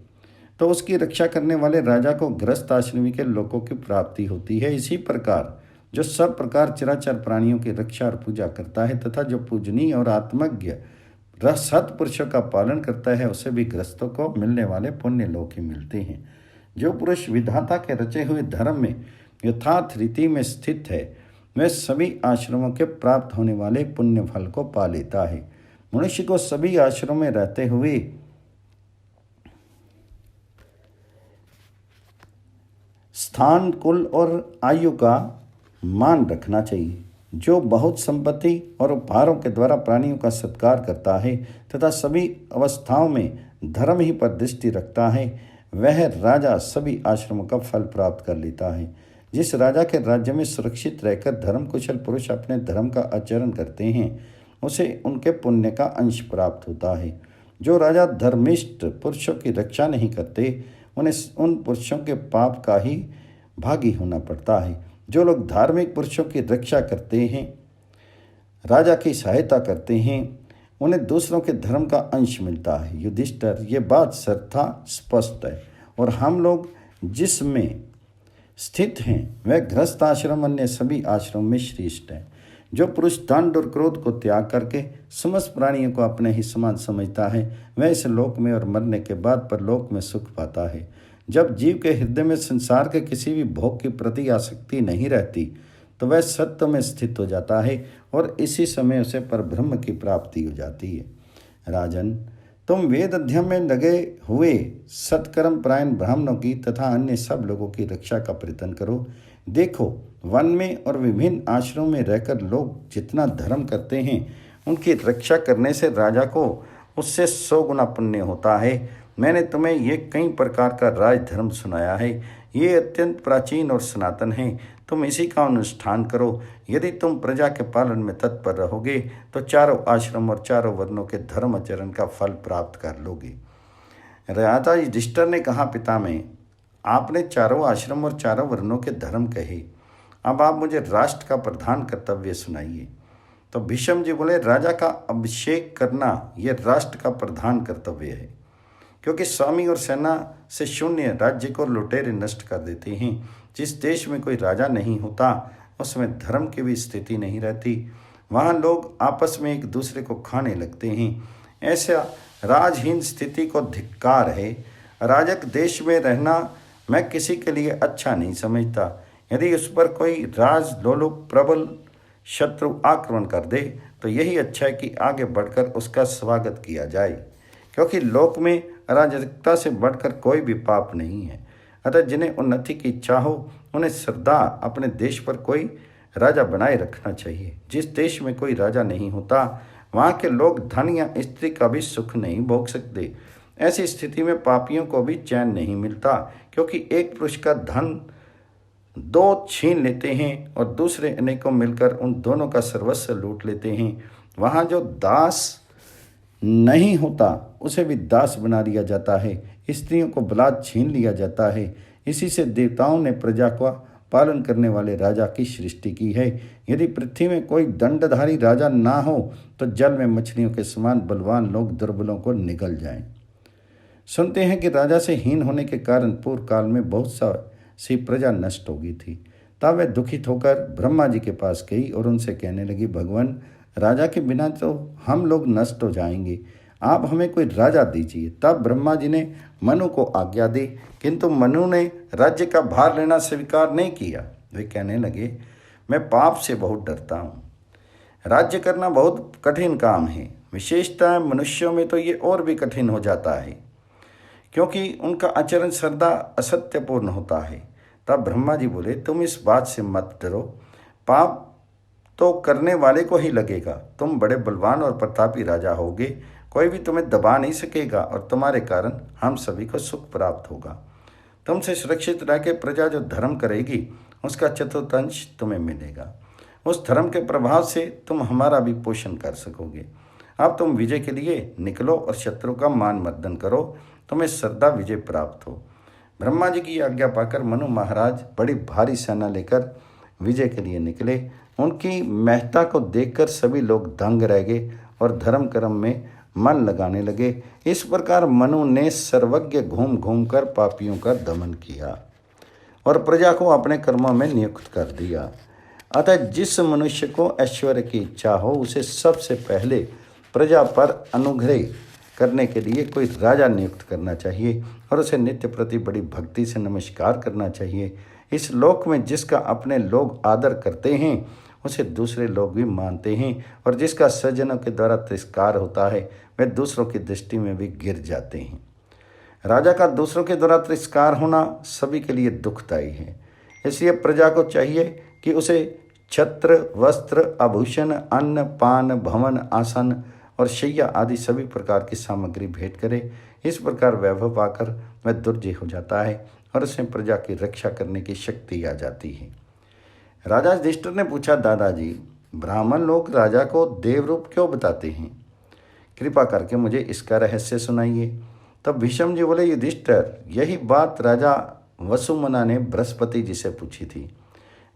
तो उसकी रक्षा करने वाले राजा को गृहस्थ आश्रमी के लोकों की प्राप्ति होती है। इसी प्रकार जो सब प्रकार चराचर प्राणियों की रक्षा और पूजा करता है तथा जो पूजनीय और आत्मज्ञ सत्पुरुषों का पालन करता है, उसे भी गृहस्थों को मिलने वाले पुण्य लोक ही मिलते हैं। जो पुरुष विधाता के रचे हुए धर्म में यथार्थ रीति में स्थित है, वह सभी आश्रमों के प्राप्त होने वाले पुण्य फल को पा लेता है। मनुष्य को सभी आश्रमों में रहते हुए स्थान, कुल और आयु का मान रखना चाहिए। जो बहुत संपत्ति और उपहारों के द्वारा प्राणियों का सत्कार करता है तथा सभी अवस्थाओं में धर्म ही पर दृष्टि रखता है वह राजा सभी आश्रमों का फल प्राप्त कर लेता है। जिस राजा के राज्य में सुरक्षित रहकर धर्म कुशल पुरुष अपने धर्म का आचरण करते हैं उसे उनके पुण्य का अंश प्राप्त होता है। जो राजा धर्मिष्ठ पुरुषों की रक्षा नहीं करते उन्हें उन पुरुषों के पाप का ही भागी होना पड़ता है। जो लोग धार्मिक पुरुषों की रक्षा करते हैं, राजा की सहायता करते हैं, उन्हें दूसरों के धर्म का अंश मिलता है। युधिष्ठिर, ये बात सर्वथा स्पष्ट है और हम लोग जिसमें स्थित हैं वह गृहस्थ आश्रम अन्य सभी आश्रम में श्रेष्ठ है। जो पुरुष दंड और क्रोध को त्याग करके समस्त प्राणियों को अपने ही समान समझता है वह इस लोक में और मरने के बाद परलोक में सुख पाता है। जब जीव के हृदय में संसार के किसी भी भोग की प्रति आसक्ति नहीं रहती तो वह सत्य में स्थित हो जाता है और इसी समय उसे परब्रह्म की प्राप्ति हो जाती है। राजन, तुम वेद अध्ययन में लगे हुए सत्कर्म परायण ब्राह्मणों की तथा अन्य सब लोगों की रक्षा का प्रयत्न करो। देखो, वन में और विभिन्न आश्रमों में रहकर लोग जितना धर्म करते हैं उनकी रक्षा करने से राजा को उससे 100 गुना पुण्य होता है। मैंने तुम्हें ये कई प्रकार का राजधर्म सुनाया है। ये अत्यंत प्राचीन और सनातन है। तुम इसी का अनुष्ठान करो। यदि तुम प्रजा के पालन में तत्पर रहोगे तो चारों आश्रम और चारों वर्णों के धर्म आचरण का फल प्राप्त कर लोगे। राजा युधिष्ठिर ने कहा, पितामह, आपने चारों आश्रम और चारों वर्णों के धर्म कहे, अब आप मुझे राष्ट्र का प्रधान कर्तव्य सुनाइए। तो भीष्म जी बोले, राजा का अभिषेक करना यह राष्ट्र का प्रधान कर्तव्य है, क्योंकि स्वामी और सेना से शून्य राज्य को लुटेरे नष्ट कर देते हैं। जिस देश में कोई राजा नहीं होता उसमें धर्म की भी स्थिति नहीं रहती। वहाँ लोग आपस में एक दूसरे को खाने लगते हैं। ऐसा राजहीन स्थिति को धिक्कार है। अराजक देश में रहना मैं किसी के लिए अच्छा नहीं समझता। यदि उस पर कोई राज लोलुप प्रबल शत्रु आक्रमण कर दे तो यही अच्छा है कि आगे बढ़कर उसका स्वागत किया जाए, क्योंकि लोक में अराजकता से बढ़कर कोई भी पाप नहीं है। अतः जिन्हें उन्नति की इच्छा हो उन्हें सदा अपने देश पर कोई राजा बनाए रखना चाहिए। जिस देश में कोई राजा नहीं होता वहाँ के लोग धन या स्त्री का भी सुख नहीं भोग सकते। ऐसी स्थिति में पापियों को भी चैन नहीं मिलता, क्योंकि एक पुरुष का धन 2 छीन लेते हैं और दूसरे अनेकों मिलकर उन दोनों का सर्वस्व लूट लेते हैं। वहाँ जो दास नहीं होता उसे भी दास बना दिया जाता है। स्त्रियों को बलात् छीन लिया जाता है। इसी से देवताओं ने प्रजा का पालन करने वाले राजा की सृष्टि की है। यदि पृथ्वी में कोई दंडधारी राजा ना हो तो जल में मछलियों के समान बलवान लोग दुर्बलों को निगल जाएं। सुनते हैं कि राजा से हीन होने के कारण पूर्व काल में बहुत सी प्रजा नष्ट हो गई थी। तब वह दुखित होकर ब्रह्मा जी के पास गई और उनसे कहने लगी, भगवान, राजा के बिना तो हम लोग नष्ट हो जाएंगे, आप हमें कोई राजा दीजिए। तब ब्रह्मा जी ने मनु को आज्ञा दी, किंतु मनु ने राज्य का भार लेना स्वीकार नहीं किया। वे कहने लगे, मैं पाप से बहुत डरता हूँ। राज्य करना बहुत कठिन काम है। विशेषतः मनुष्यों में तो ये और भी कठिन हो जाता है, क्योंकि उनका आचरण सदा असत्यपूर्ण होता है। तब ब्रह्मा जी बोले, तुम इस बात से मत डरो, पाप तो करने वाले को ही लगेगा। तुम बड़े बलवान और प्रतापी राजा होगे, कोई भी तुम्हें दबा नहीं सकेगा और तुम्हारे कारण हम सभी को सुख प्राप्त होगा। तुमसे सुरक्षित रह के प्रजा जो धर्म करेगी उसका चतुर्थांश तुम्हें मिलेगा। उस धर्म के प्रभाव से तुम हमारा भी पोषण कर सकोगे। अब तुम विजय के लिए निकलो और शत्रु का मान मर्दन करो, तुम्हें सदा विजय प्राप्त हो। ब्रह्मा जी की आज्ञा पाकर मनु महाराज बड़ी भारी सेना लेकर विजय के लिए निकले। उनकी महत्ता को देखकर सभी लोग दंग रह गए और धर्म कर्म में मन लगाने लगे। इस प्रकार मनु ने सर्वज्ञ घूम घूम कर पापियों का दमन किया और प्रजा को अपने कर्मों में नियुक्त कर दिया। अतः जिस मनुष्य को ऐश्वर्य की इच्छा हो उसे सबसे पहले प्रजा पर अनुग्रह करने के लिए कोई राजा नियुक्त करना चाहिए और उसे नित्य प्रति बड़ी भक्ति से नमस्कार करना चाहिए। इस लोक में जिसका अपने लोग आदर करते हैं उसे दूसरे लोग भी मानते हैं, और जिसका सज्जनों के द्वारा तिरस्कार होता है वे दूसरों की दृष्टि में भी गिर जाते हैं। राजा का दूसरों के द्वारा तिरस्कार होना सभी के लिए दुखदायी है। इसलिए प्रजा को चाहिए कि उसे छत्र, वस्त्र, आभूषण, अन्न, पान, भवन, आसन और शैया आदि सभी प्रकार की सामग्री भेंट करे। इस प्रकार वैभव पाकर वह दुर्जय हो जाता है और उसमें प्रजा की रक्षा करने की शक्ति आ जाती है। राजा युधिष्ठिर ने पूछा, दादाजी, ब्राह्मण लोग राजा को देवरूप क्यों बताते हैं? कृपा करके मुझे इसका रहस्य सुनाइए। तब भीष्म जी बोले, युधिष्ठिर, यही बात राजा वसुमना ने बृहस्पति जी से पूछी थी।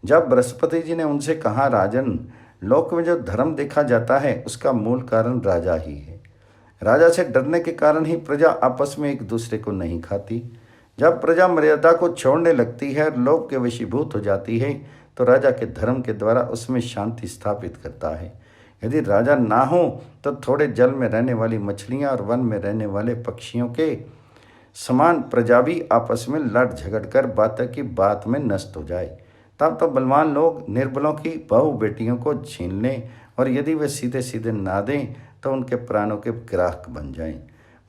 जब बृहस्पति जी ने उनसे कहा, राजन, लोक में जो धर्म देखा जाता है उसका मूल कारण राजा ही है। राजा से डरने के कारण ही प्रजा आपस में एक दूसरे को नहीं खाती। जब प्रजा मर्यादा को छोड़ने लगती है और लोभ के वशीभूत हो जाती है तो राजा के धर्म के द्वारा उसमें शांति स्थापित करता है। यदि राजा ना हो तो थोड़े जल में रहने वाली मछलियां और वन में रहने वाले पक्षियों के समान प्रजा भी आपस में लड़ झगड़ कर बात की बात में नष्ट हो जाए। तब तो बलवान लोग निर्बलों की बहू बेटियों को छीन लें और यदि वे सीधे सीधे ना दें तो उनके प्राणों के ग्राहक बन जाएं।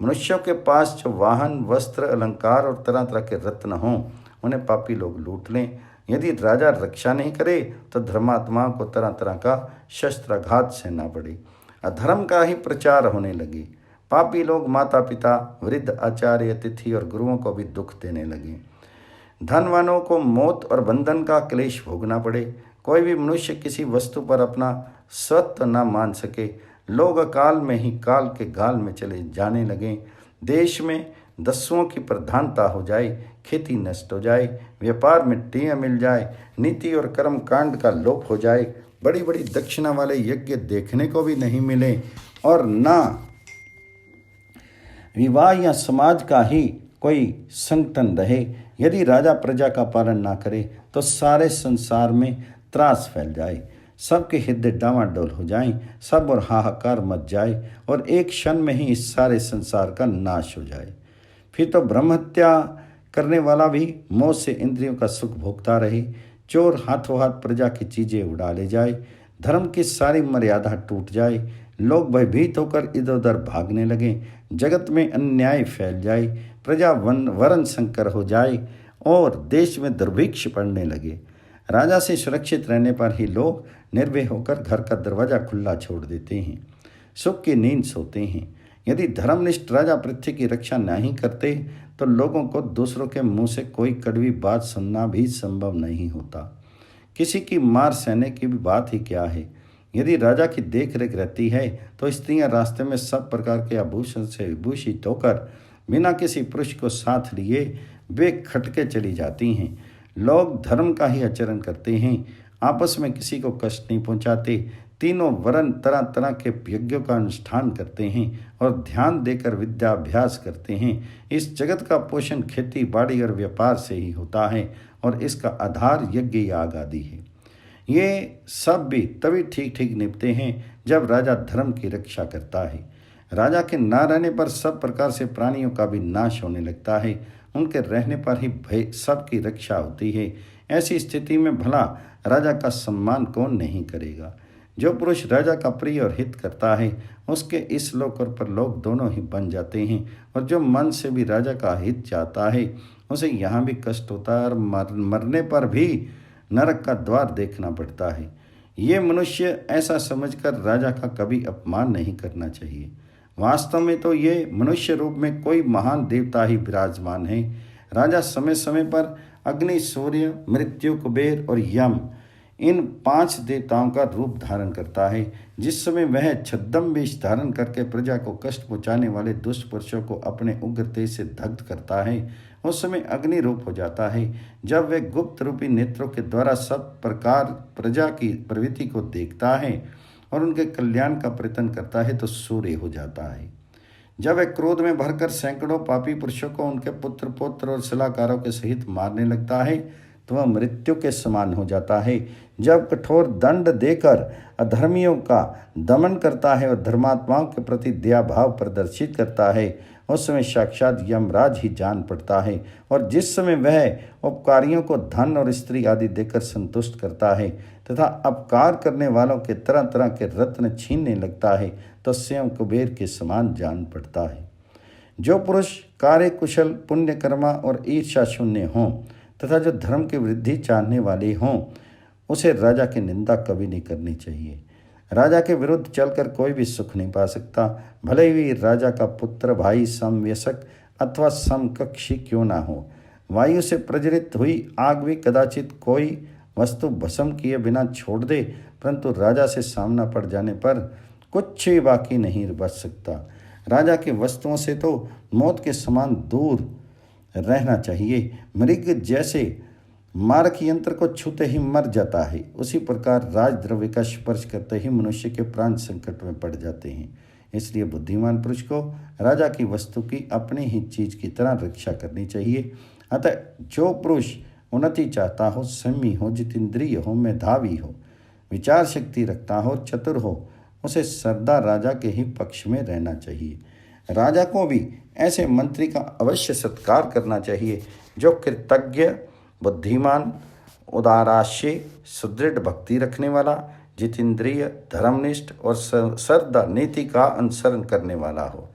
मनुष्यों के पास जो वाहन, वस्त्र, अलंकार और तरह तरह के रत्न हों उन्हें पापी लोग लूट लें। यदि राजा रक्षा नहीं करे तो धर्मात्माओं को तरह तरह का शस्त्राघात सहना पड़े। अधर्म का ही प्रचार होने लगे। पापी लोग माता पिता, वृद्ध, आचार्य, अतिथि और गुरुओं को भी दुख देने लगे। धनवानों को मौत और बंधन का क्लेश भोगना पड़े। कोई भी मनुष्य किसी वस्तु पर अपना स्वत्व न मान सके। लोग अकाल में ही काल के गाल में चले जाने लगे। देश में दस्युओं की प्रधानता हो जाए, खेती नष्ट हो जाए, व्यापार में टियाँ मिल जाए, नीति और कर्म कांड का लोप हो जाए, बड़ी बड़ी दक्षिणा वाले यज्ञ देखने को भी नहीं मिले और ना विवाह या समाज का ही कोई संगठन रहे। यदि राजा प्रजा का पालन ना करे तो सारे संसार में त्रास फैल जाए, सबके हृदय डामाडोल हो जाएं, सब और हाहाकार मच जाए और एक क्षण में ही इस सारे संसार का नाश हो जाए। फिर तो ब्रह्महत्या करने वाला भी मौत से इंद्रियों का सुख भोगता रहे, चोर हाथों हाथ प्रजा की चीजें उड़ा ले जाए, धर्म की सारी मर्यादा टूट जाए, लोग भयभीत होकर इधर उधर भागने लगे, जगत में अन्याय फैल जाए, प्रजा वरण संकर हो जाए और देश में दुर्भिक्ष पड़ने लगे। राजा से सुरक्षित रहने पर ही लोग निर्भय होकर घर का दरवाजा खुला छोड़ देते हैं, सुख की नींद सोते हैं। यदि धर्मनिष्ठ राजा पृथ्वी की रक्षा नहीं करते तो लोगों को दूसरों के मुंह से कोई कड़वी बात सुनना भी संभव नहीं होता। किसी की मार सहने की भी बात ही क्या है। यदि राजा की देख रेख रहती है तो स्त्रियां रास्ते में सब प्रकार के आभूषण से विभूषित होकर बिना किसी पुरुष को साथ लिए बेखटके चली जाती हैं। लोग धर्म का ही आचरण करते हैं, आपस में किसी को कष्ट नहीं पहुंचाते, तीनों वर्ण तरह तरह के यज्ञों का अनुष्ठान करते हैं और ध्यान देकर विद्याभ्यास करते हैं। इस जगत का पोषण खेती बाड़ी और व्यापार से ही होता है और इसका आधार यज्ञ याग आदि है। ये सब भी तभी ठीक ठीक निपटे हैं जब राजा धर्म की रक्षा करता है। राजा के ना रहने पर सब प्रकार से प्राणियों का भी नाश होने लगता है, उनके रहने पर ही भय सबकी रक्षा होती है। ऐसी स्थिति में भला राजा का सम्मान कौन नहीं करेगा। जो पुरुष राजा का प्रिय और हित करता है उसके इस लोक और परलोक दोनों ही बन जाते हैं, और जो मन से भी राजा का हित चाहता है उसे यहाँ भी कष्ट होता है और मरने पर भी नरक का द्वार देखना पड़ता है। ये मनुष्य ऐसा समझकर राजा का कभी अपमान नहीं करना चाहिए। वास्तव में तो ये मनुष्य रूप में कोई महान देवता ही विराजमान है। राजा समय समय पर अग्नि, सूर्य, मृत्यु, कुबेर और यम इन 5 देवताओं का रूप धारण करता है। जिस समय वह छद्म वेश धारण करके प्रजा को कष्ट पहुँचाने वाले दुष्ट पुरुषों को अपने उग्र तेज से दग्ध करता है उस समय अग्नि रूप हो जाता है। जब वह गुप्त रूपी नेत्रों के द्वारा सब प्रकार प्रजा की प्रवृत्ति को देखता है और उनके कल्याण का प्रयत्न करता है तो सूर्य हो जाता है। जब वह क्रोध में भरकर सैकड़ों पापी पुरुषों को उनके पुत्र पौत्र और सलाहकारों के सहित मारने लगता है तो वह मृत्यु के समान हो जाता है। जब कठोर दंड देकर अधर्मियों का दमन करता है और धर्मात्माओं के प्रति दया भाव प्रदर्शित करता है उस समय साक्षात यमराज ही जान पड़ता है। और जिस समय वह उपकारियों को धन और स्त्री आदि देकर संतुष्ट करता है तथा अपकार करने वालों के तरह तरह के रत्न छीनने लगता है तो स्वयं कुबेर के समान जान पड़ता है। जो पुरुष कार्य कुशल, पुण्यकर्मा और ईर्ष्या शून्य हों तथा जो धर्म की वृद्धि चाहने वाले हों उसे राजा की निंदा कभी नहीं करनी चाहिए। राजा के विरुद्ध चलकर कोई भी सुख नहीं पा सकता, भले ही राजा का पुत्र, भाई, समवयस्क अथवा समकक्षी क्यों ना हो। वायु से प्रज्वलित हुई आग भी कदाचित कोई वस्तु भस्म किए बिना छोड़ दे, परंतु राजा से सामना पड़ जाने पर कुछ भी बाकी नहीं बच सकता। राजा की वस्तुओं से तो मौत के समान दूर रहना चाहिए। मृग जैसे मारक यंत्र को छूते ही मर जाता है, उसी प्रकार राजद्रव्य का स्पर्श करते ही मनुष्य के प्राण संकट में पड़ जाते हैं। इसलिए बुद्धिमान पुरुष को राजा की वस्तु की अपनी ही चीज की तरह रक्षा करनी चाहिए। अतः जो पुरुष उन्नति चाहता हो, संयमी हो, जितेंद्रिय हो, मेधावी हो, विचार शक्ति रखता हो, चतुर हो, उसे सदा राजा के ही पक्ष में रहना चाहिए। राजा को भी ऐसे मंत्री का अवश्य सत्कार करना चाहिए जो कृतज्ञ, बुद्धिमान, उदाराश्य, सुदृढ़ भक्ति रखने वाला, जितेंद्रिय, धर्मनिष्ठ और सदा नीति का अनुसरण करने वाला हो,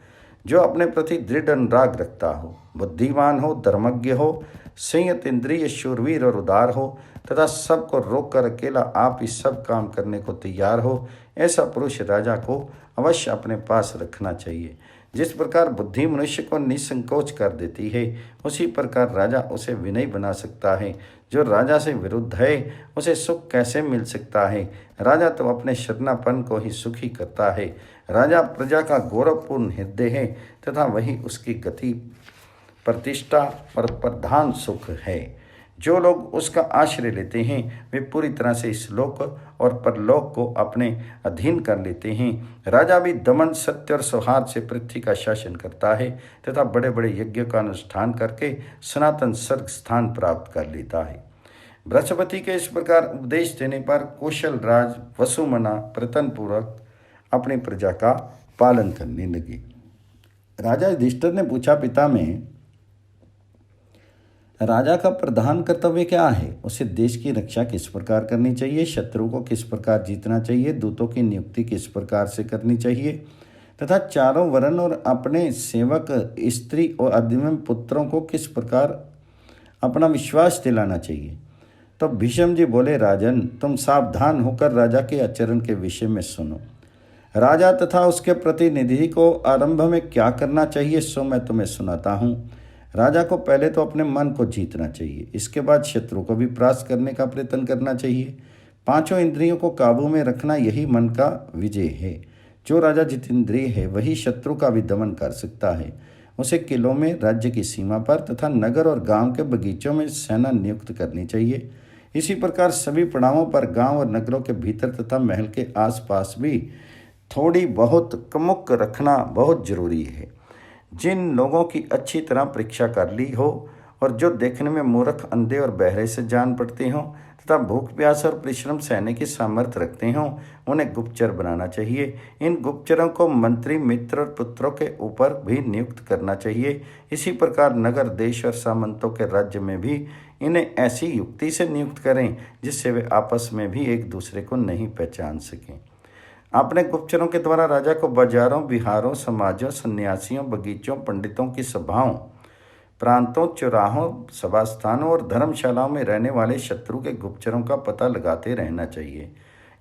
जो अपने प्रति दृढ़ अनुराग रखता हो, बुद्धिमान हो, धर्मज्ञ हो, संयत इंद्रिय, शूरवीर और उदार हो तथा सबको रोक कर अकेला आप ही सब काम करने को तैयार हो। ऐसा पुरुष राजा को अवश्य अपने पास रखना चाहिए। जिस प्रकार बुद्धि मनुष्य को निसंकोच कर देती है, उसी प्रकार राजा उसे विनयी बना सकता है। जो राजा से विरुद्ध है उसे सुख कैसे मिल सकता है? राजा तो अपने शरणापन को ही सुखी करता है। राजा प्रजा का गौरवपूर्ण हृदय है तथा वही उसकी गति, प्रतिष्ठा और प्रधान सुख है। जो लोग उसका आश्रय लेते हैं वे पूरी तरह से इस लोक और परलोक को अपने अधीन कर लेते हैं। राजा भी दमन, सत्य और सौहार्द से पृथ्वी का शासन करता है तथा बड़े बड़े यज्ञ का अनुष्ठान करके सनातन स्वर्ग स्थान प्राप्त कर लेता है। बृहस्पति के इस प्रकार उपदेश देने पर कौशल राज वसुमना प्रतनपूर्वक अपनी प्रजा का पालन करने लगे। राजा युधिष्ठिर ने पूछा, पिता में राजा का प्रधान कर्तव्य क्या है? उसे देश की रक्षा किस प्रकार करनी चाहिए? शत्रु को किस प्रकार जीतना चाहिए? दूतों की नियुक्ति किस प्रकार से करनी चाहिए? तथा चारों वर्ण और अपने सेवक, स्त्री और अधिमम पुत्रों को किस प्रकार अपना विश्वास दिलाना चाहिए? तो भीष्म जी बोले, राजन, तुम सावधान होकर राजा के आचरण के विषय में सुनो। राजा तथा उसके प्रतिनिधि को आरंभ में क्या करना चाहिए सो मैं तुम्हें सुनाता हूँ। राजा को पहले तो अपने मन को जीतना चाहिए, इसके बाद शत्रु को भी परास्त करने का प्रयत्न करना चाहिए। पांचों इंद्रियों को काबू में रखना यही मन का विजय है। जो राजा जितेंद्रिय है वही शत्रु का भी दमन कर सकता है। उसे किलों में, राज्य की सीमा पर तथा नगर और गांव के बगीचों में सेना नियुक्त करनी चाहिए। इसी प्रकार सभी पड़ावों पर, गांव और नगरों के भीतर तथा महल के आसपास भी थोड़ी बहुत कमुक रखना बहुत जरूरी है। जिन लोगों की अच्छी तरह परीक्षा कर ली हो और जो देखने में मूर्ख, अंधे और बहरे से जान पड़ते हों तथा भूख, प्यास और परिश्रम सहने की सामर्थ्य रखते हों, उन्हें गुप्तचर बनाना चाहिए। इन गुप्तचरों को मंत्री, मित्र और पुत्रों के ऊपर भी नियुक्त करना चाहिए। इसी प्रकार नगर, देश और सामंतों के राज्य में भी इन्हें ऐसी युक्ति से नियुक्त करें जिससे वे आपस में भी एक दूसरे को नहीं पहचान सकें। अपने गुप्तचरों के द्वारा राजा को बाजारों, विहारों, समाजों, सन्यासियों, बगीचों, पंडितों की सभाओं, प्रांतों, चौराहों, सभा स्थानों और धर्मशालाओं में रहने वाले शत्रु के गुप्तचरों का पता लगाते रहना चाहिए।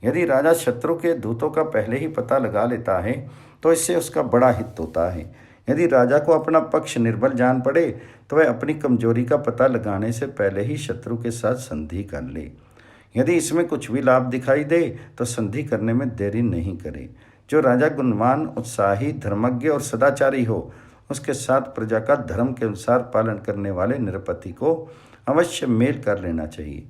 यदि राजा शत्रु के दूतों का पहले ही पता लगा लेता है तो इससे उसका बड़ा हित होता है। यदि राजा को अपना पक्ष निर्बल जान पड़े तो वह अपनी कमजोरी का पता लगाने से पहले ही शत्रु के साथ संधि कर ले। यदि इसमें कुछ भी लाभ दिखाई दे तो संधि करने में देरी नहीं करे। जो राजा गुणवान, उत्साही, धर्मज्ञ और सदाचारी हो, उसके साथ प्रजा का धर्म के अनुसार पालन करने वाले नृपति को अवश्य मेल कर लेना चाहिए।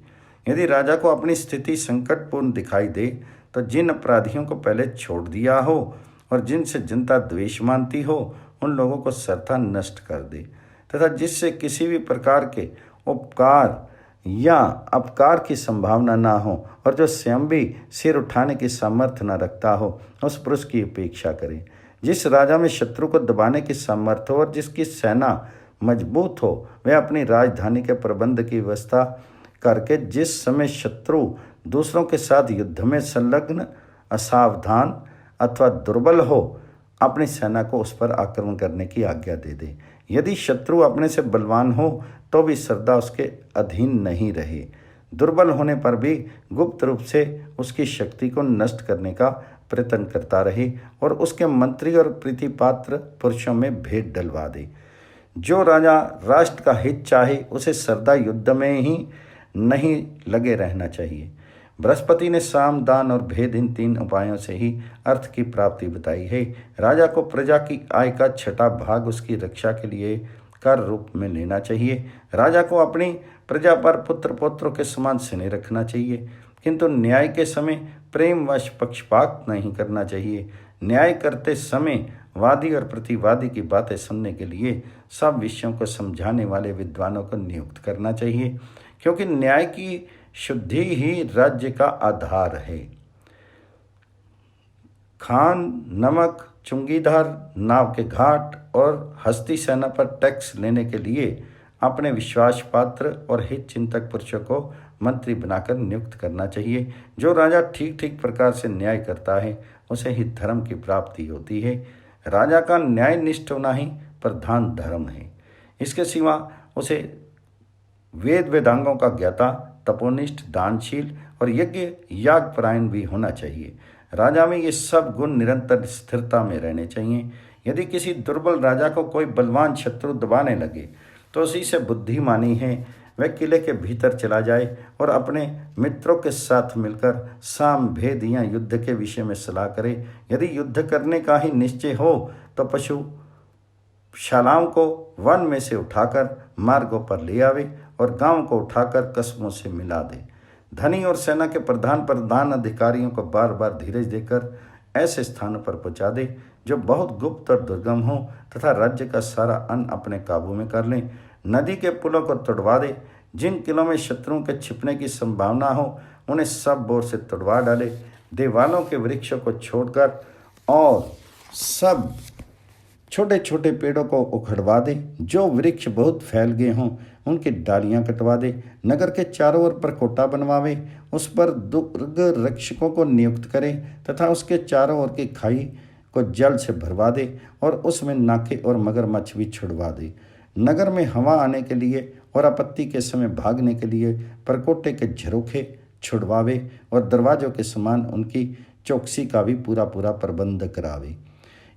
यदि राजा को अपनी स्थिति संकटपूर्ण दिखाई दे तो जिन अपराधियों को पहले छोड़ दिया हो और जिनसे जनता द्वेष मानती हो उन लोगों को सर्वथा नष्ट कर दे तथा जिससे किसी भी प्रकार के उपकार या अपकार की संभावना ना हो और जो स्वयं भी सिर उठाने की सामर्थ्य न रखता हो उस पुरुष की उपेक्षा करे। जिस राजा में शत्रु को दबाने की सामर्थ्य हो और जिसकी सेना मजबूत हो वह अपनी राजधानी के प्रबंध की व्यवस्था करके जिस समय शत्रु दूसरों के साथ युद्ध में संलग्न, असावधान अथवा दुर्बल हो अपनी सेना को उस पर आक्रमण करने की आज्ञा दे दे। यदि शत्रु अपने से बलवान हो तो भी सदा उसके अधीन नहीं रहे। दुर्बल होने पर भी गुप्त रूप से उसकी शक्ति को नष्ट करने का प्रयत्न करता रहे और उसके मंत्री और प्रीतिपात्र पुरुषों में भेद डलवा दे। जो राजा राष्ट्र का हित चाहे उसे सरदा युद्ध में ही नहीं लगे रहना चाहिए। बृहस्पति ने साम, दान और भेद इन 3 उपायों से ही अर्थ की प्राप्ति बताई है। राजा को प्रजा की आय का 6वां भाग उसकी रक्षा के लिए कर रूप में लेना चाहिए। राजा को अपनी प्रजा पर पुत्र पौत्रों के समान स्नेह रखना चाहिए, किंतु न्याय के समय प्रेमवश पक्षपात नहीं करना चाहिए। न्याय करते समय वादी और प्रतिवादी की बातें सुनने के लिए सब विषयों को समझाने वाले विद्वानों को नियुक्त करना चाहिए, क्योंकि न्याय की शुद्धि ही राज्य का आधार है। खान, नमक, चुंगीदार, नाव के घाट और हस्ती सेना पर टैक्स लेने के लिए अपने विश्वास पात्र और हित चिंतक पुरुषों को मंत्री बनाकर नियुक्त करना चाहिए। जो राजा ठीक ठीक प्रकार से न्याय करता है उसे ही धर्म की प्राप्ति होती है। राजा का न्यायनिष्ठ होना ही प्रधान धर्म है। इसके सिवा उसे वेद वेदांगों का ज्ञाता, तपोनिष्ठ, दानशील और यज्ञ यागपरायण भी होना चाहिए। राजा में ये सब गुण निरंतर स्थिरता में रहने चाहिए। यदि किसी दुर्बल राजा को कोई बलवान शत्रु दबाने लगे तो उसी से बुद्धिमानी है वह किले के भीतर चला जाए और अपने मित्रों के साथ मिलकर साम, भेद या युद्ध के विषय में सलाह करे। यदि युद्ध करने का ही निश्चय हो तो पशु शालाओं को वन में से उठाकर मार्गों पर ले आवे और गांव को उठाकर कस्बों से मिला दे। धनी और सेना के प्रधान अधिकारियों को बार बार धीरज देकर ऐसे स्थानों पर पहुंचा दे जो बहुत गुप्त और दुर्गम हो तथा राज्य का सारा अन्न अपने काबू में कर लें। नदी के पुलों को तोड़वा दे। जिन किलों में शत्रुओं के छिपने की संभावना हो उन्हें सब बोर से तोड़वा डाले। देवालों के वृक्षों को छोड़कर और सब छोटे छोटे पेड़ों को उखड़वा दे। जो वृक्ष बहुत फैल गए हों उनकी डालियां कटवा दे। नगर के चारों ओर परकोटा बनवावे, उस पर दुर्ग रक्षकों को नियुक्त करे तथा उसके चारों ओर की खाई को जल से भरवा दे और उसमें नाके और मगरमच्छ भी छुड़वा दे। नगर में हवा आने के लिए और आपत्ति के समय भागने के लिए परकोटे के झरोखे छुड़वावे और दरवाजों के समान उनकी चौकसी का भी पूरा पूरा प्रबंध करावे।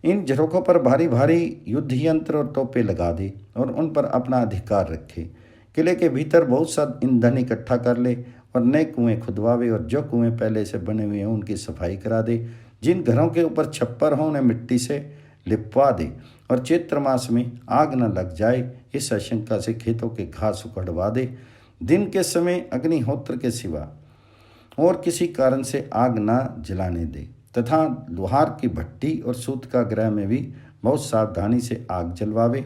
इन झरोखों पर भारी भारी युद्ध यंत्र और तोपें लगा दे और उन पर अपना अधिकार रखे। किले के भीतर बहुत सा ईंधन इकट्ठा कर ले और नए कुएं खुदवावे और जो कुएं पहले से बने हुए हैं उनकी सफाई करा दे। जिन घरों के ऊपर छप्पर हों उन्हें मिट्टी से लिपवा दे और चैत्र मास में आग न लग जाए इस आशंका से खेतों के घास उखड़वा दे। दिन के समय अग्निहोत्र के सिवा और किसी कारण से आग न जलाने दे तथा लोहार की भट्टी और सूत का गृह में भी बहुत सावधानी से आग जलवावे।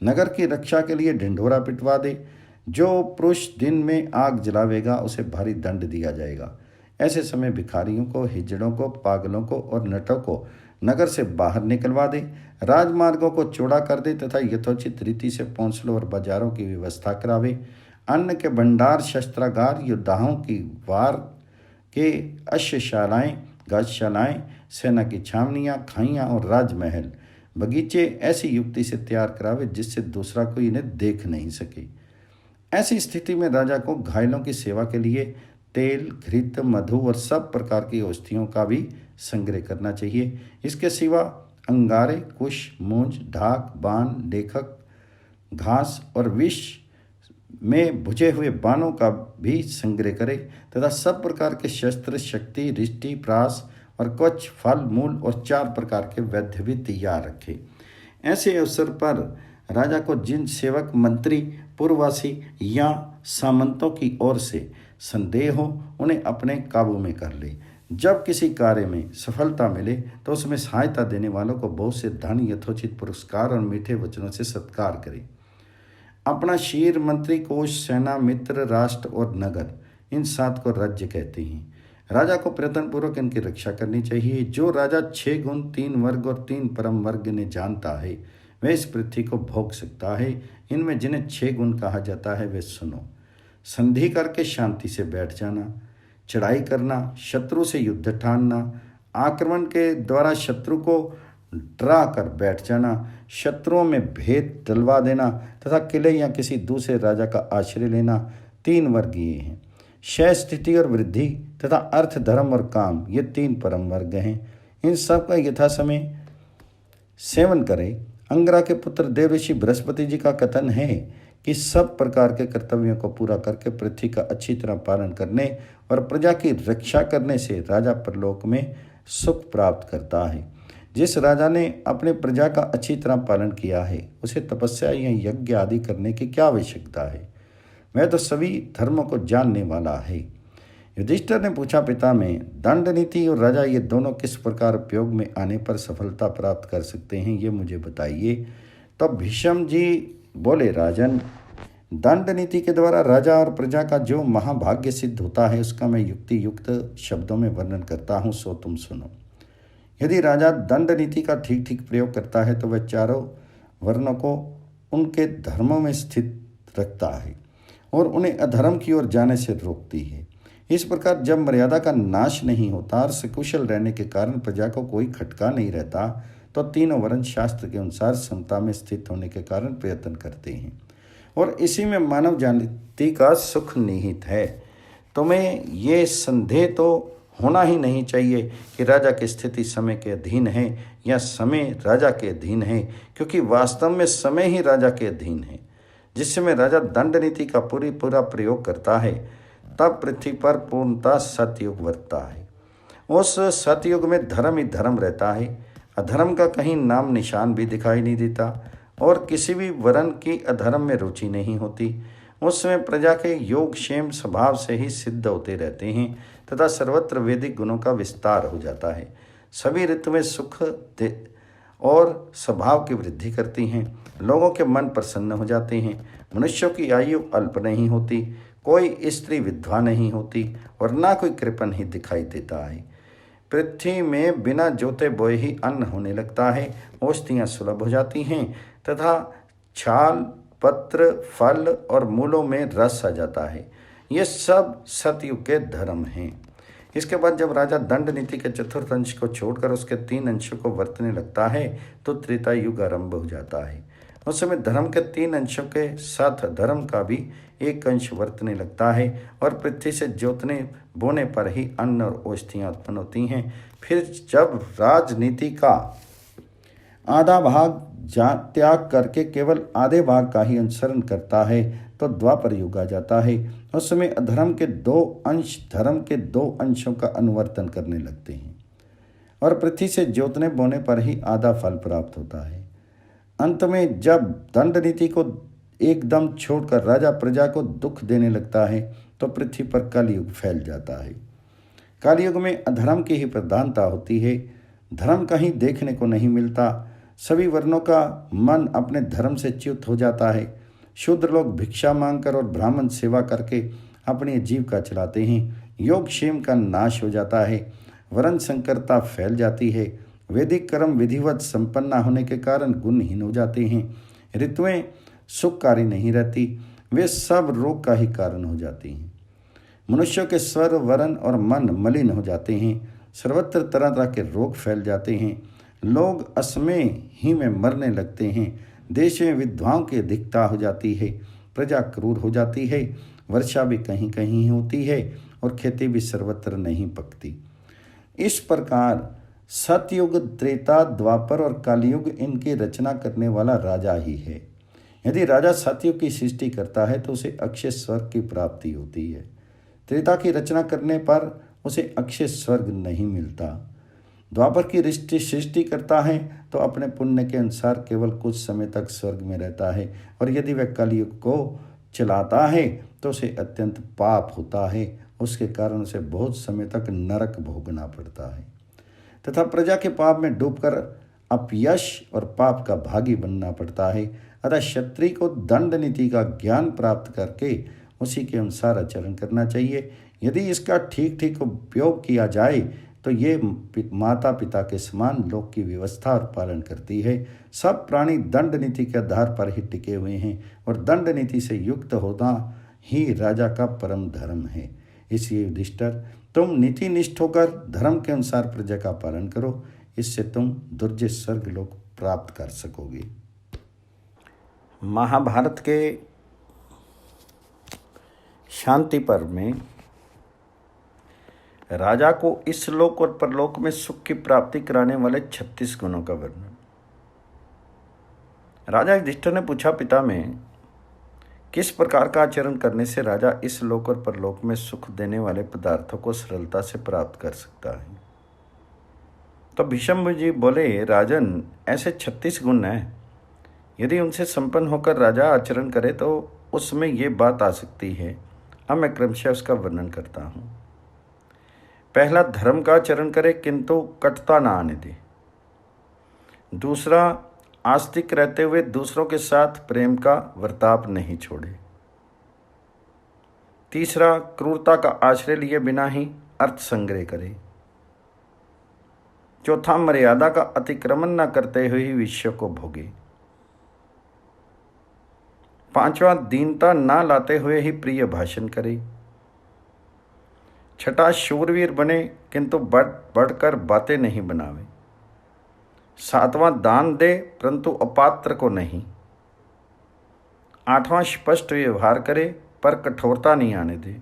नगर की रक्षा के लिए ढिंढोरा पिटवा दे। जो पुरुष दिन में आग जलावेगा उसे भारी दंड दिया जाएगा। ऐसे समय भिखारियों को, हिजड़ों को, पागलों को और नटों को नगर से बाहर निकलवा दे। राजमार्गों को चौड़ा कर दे तथा यथोचित रीति से पौंसलों और बाजारों की व्यवस्था करावे। अन्न के भंडार, शस्त्रागार, योद्धाओं की वार के अश्वशालाएँ, गाजशालाएँ, सेना की छावनियाँ, खाइयाँ और राजमहल, बगीचे ऐसी युक्ति से तैयार करावे जिससे दूसरा कोई इन्हें देख नहीं सके। ऐसी स्थिति में राजा को घायलों की सेवा के लिए तेल, घृत, मधु और सब प्रकार की औषधियों का भी संग्रह करना चाहिए। इसके सिवा अंगारे, कुश, मूंज, ढाक, बाण, लेखक, घास और विष में भुजे हुए बाणों का भी संग्रह करे तथा सब प्रकार के शस्त्र, शक्ति, रिष्टि, प्रास और कुछ फल, मूल और 4 प्रकार के वैद्य भी तैयार रखे। ऐसे अवसर पर राजा को जिन सेवक, मंत्री, पूर्ववासी या सामंतों की ओर से संदेह हो उन्हें अपने काबू में कर ले। जब किसी कार्य में सफलता मिले तो उसमें सहायता देने वालों को बहुत से धन, यथोचित पुरस्कार और मीठे वचनों से सत्कार करे। अपना शीर, मंत्री, कोष, सेना, मित्र, राष्ट्र और नगर, इन 7 को राज्य कहते हैं। राजा को प्रयत्नपूर्वक इनकी रक्षा करनी चाहिए। जो राजा 6 गुण, 3 वर्ग और 3 परम वर्ग ने जानता है वह इस पृथ्वी को भोग सकता है। इनमें जिन्हें 6 गुण कहा जाता है वे सुनो। संधि करके शांति से बैठ जाना, चढ़ाई करना, शत्रु से युद्ध ठानना, आक्रमण के द्वारा शत्रु को डरा कर बैठ जाना, शत्रुओं में भेद डलवा देना तथा किले या किसी दूसरे राजा का आश्रय लेना 3 वर्ग ये हैं। क्षय, स्थिति और वृद्धि तथा अर्थ, धर्म और काम ये 3 परम वर्ग हैं। इन सब का यथा समय सेवन करें। अंगिरा के पुत्र देवर्षि बृहस्पति जी का कथन है कि सब प्रकार के कर्तव्यों को पूरा करके पृथ्वी का अच्छी तरह पालन करने और प्रजा की रक्षा करने से राजा परलोक में सुख प्राप्त करता है। जिस राजा ने अपने प्रजा का अच्छी तरह पालन किया है उसे तपस्या या यज्ञ आदि करने की क्या आवश्यकता है? वह तो सभी धर्मों को जानने वाला है। युधिष्ठिर ने पूछा, पिता में दंड नीति और राजा ये दोनों किस प्रकार उपयोग में आने पर सफलता प्राप्त कर सकते हैं, ये मुझे बताइए। तब भीष्म जी बोले, राजन, दंड नीति के द्वारा राजा और प्रजा का जो महाभाग्य सिद्ध होता है उसका मैं युक्ति युक्त शब्दों में वर्णन करता हूँ, सो तुम सुनो। यदि राजा दंड नीति का ठीक ठीक प्रयोग करता है तो वह चारों वर्णों को उनके धर्मों में स्थित रखता है और उन्हें अधर्म की ओर जाने से रोकती है। इस प्रकार जब मर्यादा का नाश नहीं होता और सकुशल रहने के कारण प्रजा को कोई खटका नहीं रहता तो तीनों वर्ण शास्त्र के अनुसार समता में स्थित होने के कारण प्रयत्न करते हैं और इसी में मानव जाति का सुख निहित है। तुम्हें ये संदेह तो होना ही नहीं चाहिए कि राजा की स्थिति समय के अधीन है या समय राजा के अधीन है, क्योंकि वास्तव में समय ही राजा के अधीन है। जिस समय राजा दंड नीति का पूरा प्रयोग करता है तब पृथ्वी पर पूर्णतः सतयुग बरतता है। उस सतयुग में धर्म ही धर्म रहता है, अधर्म का कहीं नाम निशान भी दिखाई नहीं देता और किसी भी वर्ण की अधर्म में रुचि नहीं होती। उस समय प्रजा के योग क्षेम स्वभाव से ही सिद्ध होते रहते हैं तथा सर्वत्र वैदिक गुणों का विस्तार हो जाता है। सभी ऋतु में सुख और स्वभाव की वृद्धि करती हैं, लोगों के मन प्रसन्न हो जाते हैं, मनुष्यों की आयु अल्प नहीं होती, कोई स्त्री विधवा नहीं होती और ना कोई कृपण ही दिखाई देता है। पृथ्वी में बिना जोते बोए ही अन्न होने लगता है, औषधियाँ सुलभ हो जाती हैं तथा छाल, पत्र, फल और मूलों में रस आ जाता है। ये सब सतयुग के धर्म हैं। इसके बाद जब राजा दंड नीति के चतुर्थ अंश को छोड़कर उसके 3 अंशों को बरतने लगता है तो त्रेता युग आरंभ हो जाता है। उस समय धर्म के 3 अंशों के साथ धर्म का भी 1 अंश बरतने लगता है और पृथ्वी से जोतने बोने पर ही अन्न और औषधियाँ उत्पन्न होती हैं। फिर जब राजनीति का आधा भाग त्याग करके केवल आधे भाग का ही अनुसरण करता है तो द्वापर युग आ जाता है। उस समय अधर्म के 2 अंश धर्म के 2 अंशों का अनुवर्तन करने लगते हैं और पृथ्वी से जोतने बोने पर ही आधा फल प्राप्त होता है। अंत में जब दंड नीति को एकदम छोड़कर राजा प्रजा को दुख देने लगता है तो पृथ्वी पर कलयुग फैल जाता है। कलयुग में अधर्म की ही प्रधानता होती है, धर्म कहीं देखने को नहीं मिलता। सभी वर्णों का मन अपने धर्म से च्युत हो जाता है। शूद्र लोग भिक्षा मांगकर और ब्राह्मण सेवा करके अपनी जीविका चलाते हैं। योग क्षेम का नाश हो जाता है, वर्ण संकरता फैल जाती है, वैदिक कर्म विधिवत संपन्न होने के कारण गुणहीन हो जाते हैं, ऋतुएं सुखकारी नहीं रहती, वे सब रोग का ही कारण हो जाती हैं। मनुष्यों के स्वर, वर्ण और मन मलिन हो जाते हैं, सर्वत्र तरह तरह के रोग फैल जाते हैं, लोग असमय ही में मरने लगते हैं, देश में विधवाओं की अधिकता हो जाती है, प्रजा क्रूर हो जाती है, वर्षा भी कहीं कहीं होती है और खेती भी सर्वत्र नहीं पकती। इस प्रकार सतयुग, त्रेता, द्वापर और कलयुग इनकी रचना करने वाला राजा ही है। यदि राजा सतयुग की सृष्टि करता है तो उसे अक्षय स्वर्ग की प्राप्ति होती है। त्रेता की रचना करने पर उसे अक्षय स्वर्ग नहीं मिलता। द्वापर की सृष्टि करता है तो अपने पुण्य के अनुसार केवल कुछ समय तक स्वर्ग में रहता है और यदि वह कलयुग को चलाता है तो उसे अत्यंत पाप होता है, उसके कारण उसे बहुत समय तक नरक भोगना पड़ता है तथा प्रजा के पाप में डूबकर अपयश और पाप का भागी बनना पड़ता है। अतः क्षत्रिय को दंड नीति का ज्ञान प्राप्त करके उसी के अनुसार आचरण करना चाहिए। यदि इसका ठीक ठीक उपयोग किया जाए तो ये माता पिता के समान लोक की व्यवस्था और पालन करती है। सब प्राणी दंड नीति के आधार पर ही टिके हुए हैं और दंड नीति से युक्त होना ही राजा का परम धर्म है। इसलिए युधिष्ठिर, तुम नीतिनिष्ठ होकर धर्म के अनुसार प्रजा का पालन करो, इससे तुम दुर्जय स्वर्ग लोक प्राप्त कर सकोगे। महाभारत के शांति पर्व में राजा को इस लोक और परलोक में सुख की प्राप्ति कराने वाले 36 गुणों का वर्णन। राजा युधिष्ठिर ने पूछा, पिता में किस प्रकार का आचरण करने से राजा इस लोक और परलोक में सुख देने वाले पदार्थों को सरलता से प्राप्त कर सकता है? तो भीष्म जी बोले, राजन, ऐसे 36 गुण हैं, यदि उनसे संपन्न होकर राजा आचरण करे तो उसमें ये बात आ सकती है। अब मैं क्रमशः उसका वर्णन करता हूँ। पहला, धर्म का आचरण करे किंतु कटुता ना आने दे। दूसरा, आस्तिक रहते हुए दूसरों के साथ प्रेम का वर्ताव नहीं छोड़े। तीसरा, क्रूरता का आश्रय लिए बिना ही अर्थ संग्रह करे। चौथा, मर्यादा का अतिक्रमण न करते हुए ही विषय को भोगे। पांचवा, दीनता ना लाते हुए ही प्रिय भाषण करे। छठा, शूरवीर बने किंतु बढ़कर बातें नहीं बनावे। सातवां, दान दे परंतु अपात्र को नहीं। आठवां, स्पष्ट व्यवहार करे पर कठोरता नहीं आने दे।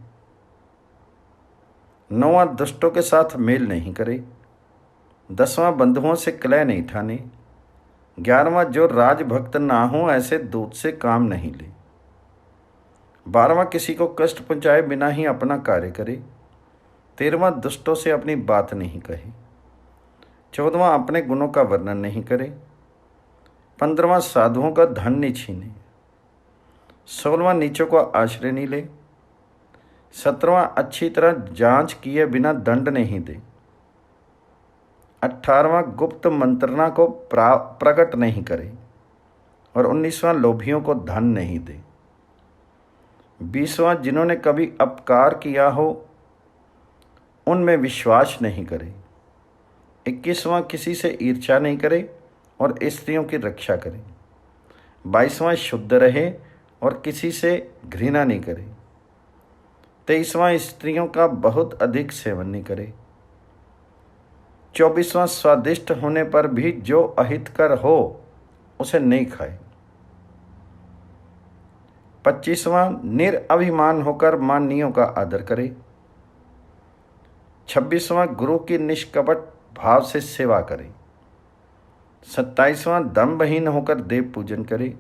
नौवां, दुष्टों के साथ मेल नहीं करे। 10वां, बंधुओं से कलह नहीं ठाने। 11वां, जो राजभक्त ना हो ऐसे दूत से काम नहीं ले। 12वां, किसी को कष्ट पहुंचाए बिना ही अपना कार्य करे। 13वां, दुष्टों से अपनी बात नहीं कहे। 14वां, अपने गुणों का वर्णन नहीं करे। 15वां, साधुओं का धन नहीं छीने। 16वां, नीचों का आश्रय नहीं ले। 17वां, अच्छी तरह जांच किए बिना दंड नहीं दे। 18वां, गुप्त मंत्रणा को प्रकट नहीं करे। और 19वां, लोभियों को धन नहीं दे। 20वां, जिन्होंने कभी अपकार किया हो उनमें विश्वास नहीं करे। 21वां, किसी से ईर्ष्या नहीं करे और स्त्रियों की रक्षा करे। 22वां, शुद्ध रहे और किसी से घृणा नहीं करे। 23वां, स्त्रियों का बहुत अधिक सेवन नहीं करे। 24वां, स्वादिष्ट होने पर भी जो अहितकर हो उसे नहीं खाए। 25वां, निरअभिमान होकर माननीयों का आदर करे। 26वां, गुरु की निष्कपट भाव से सेवा करे। 27वां, दम्भहीन होकर देव पूजन करे।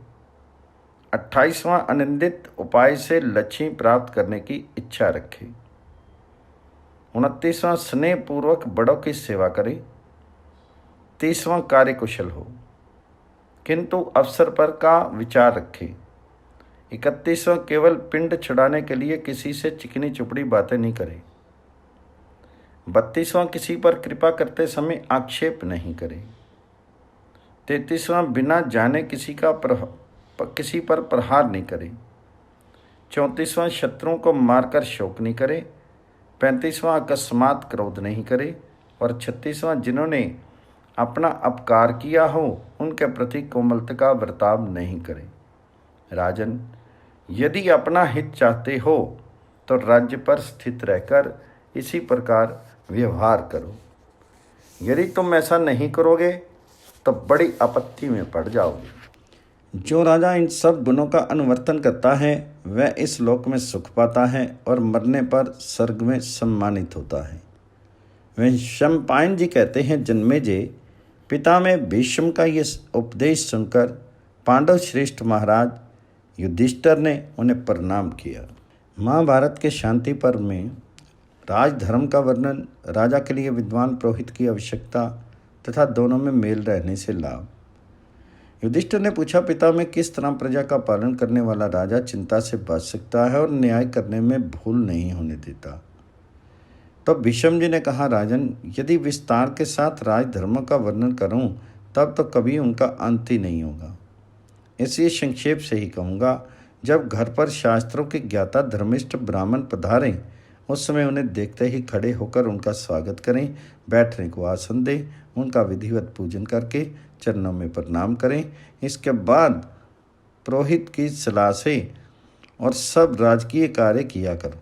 28वां, अनिंदित उपाय से लक्ष्मी प्राप्त करने की इच्छा रखे। 29वां, स्नेह पूर्वक बड़ों की सेवा करे। 30वां, कार्यकुशल हो किंतु अवसर पर का विचार रखे। 31वां, केवल पिंड छुड़ाने के लिए किसी से चिकनी चुपड़ी बातें नहीं करे। 32वां, किसी पर कृपा करते समय आक्षेप नहीं करे। 33वां, बिना जाने किसी पर प्रहार नहीं करे। 34वां, शत्रुओं को मारकर शोक नहीं करे। 35वां, अकस्मात क्रोध नहीं करे। और 36वां, जिन्होंने अपना अपकार किया हो उनके प्रति कोमलता का बर्ताव नहीं करे। राजन, यदि अपना हित चाहते हो तो राज्य पर स्थित रहकर इसी प्रकार व्यवहार करो। यदि तुम ऐसा नहीं करोगे तो बड़ी आपत्ति में पड़ जाओगे। जो राजा इन सब गुणों का अनुवर्तन करता है वह इस लोक में सुख पाता है और मरने पर स्वर्ग में सम्मानित होता है। वह शम्पायन जी कहते हैं, जन्मेजय, पिता में भीष्म का ये उपदेश सुनकर पांडव श्रेष्ठ महाराज युधिष्ठिर ने उन्हें प्रणाम किया। महाभारत के शांति पर्व में राजधर्म का वर्णन, राजा के लिए विद्वान पुरोहित की आवश्यकता तथा दोनों में मेल रहने से लाभ। युधिष्ठिर ने पूछा, पिता में किस तरह प्रजा का पालन करने वाला राजा चिंता से बच सकता है और न्याय करने में भूल नहीं होने देता? तो भीष्म जी ने कहा, राजन, यदि विस्तार के साथ राजधर्म का वर्णन करूं तब तो कभी उनका अंत ही नहीं होगा। इसलिए संक्षेप से ही कहूँगा, जब घर पर शास्त्रों के ज्ञाता धर्मिष्ठ ब्राह्मण पधारें उस समय उन्हें देखते ही खड़े होकर उनका स्वागत करें, बैठने को आसन दें, उनका विधिवत पूजन करके चरणों में प्रणाम करें। इसके बाद पुरोहित की सलाह से और सब राजकीय कार्य किया करो।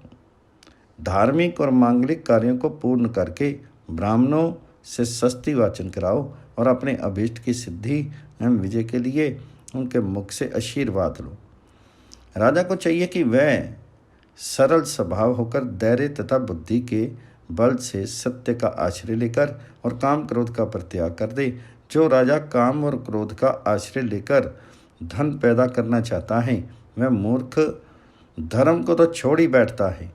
धार्मिक और मांगलिक कार्यों को पूर्ण करके ब्राह्मणों से सस्ती वाचन कराओ और अपने अभीष्ट की सिद्धि एवं विजय के लिए उनके मुख से आशीर्वाद लो। राजा को चाहिए कि वह सरल स्वभाव होकर धैर्य तथा बुद्धि के बल से सत्य का आश्रय लेकर और काम क्रोध का परित्याग कर दे। जो राजा काम और क्रोध का आश्रय लेकर धन पैदा करना चाहता है वह मूर्ख धर्म को तो छोड़ ही बैठता है,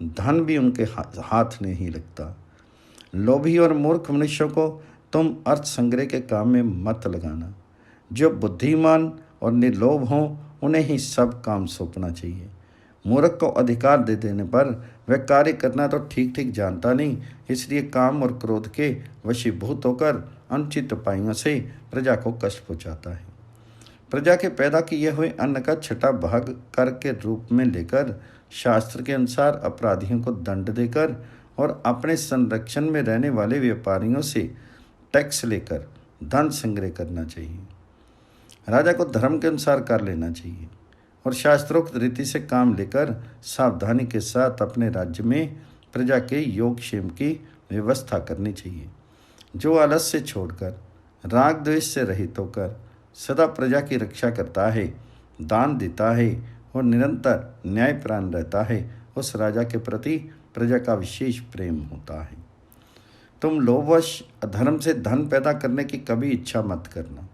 धन भी उनके हाथ नहीं लगता। लोभी और मूर्ख मनुष्यों को तुम अर्थ संग्रह के काम में मत लगाना। जो बुद्धिमान और निर्लोभ हों उन्हें ही सब काम सौंपना चाहिए। मूर्ख को अधिकार दे देने पर वह कार्य करना तो ठीक ठीक जानता नहीं, इसलिए काम और क्रोध के वशीभूत होकर अनुचित उपायों से प्रजा को कष्ट पहुँचाता है। प्रजा के पैदा किए हुए अन्न का छठा भाग कर के रूप में लेकर शास्त्र के अनुसार अपराधियों को दंड देकर और अपने संरक्षण में रहने वाले व्यापारियों से टैक्स लेकर धन संग्रह करना चाहिए। राजा को धर्म के अनुसार कर लेना चाहिए और शास्त्रोक्त रीति से काम लेकर सावधानी के साथ अपने राज्य में प्रजा के योगक्षेम की व्यवस्था करनी चाहिए। जो आलस्य छोड़कर राग द्वेष से रहित होकर सदा प्रजा की रक्षा करता है, दान देता है और निरंतर न्यायपरायण रहता है, उस राजा के प्रति प्रजा का विशेष प्रेम होता है। तुम लोभवश अधर्म से धन पैदा करने की कभी इच्छा मत करना,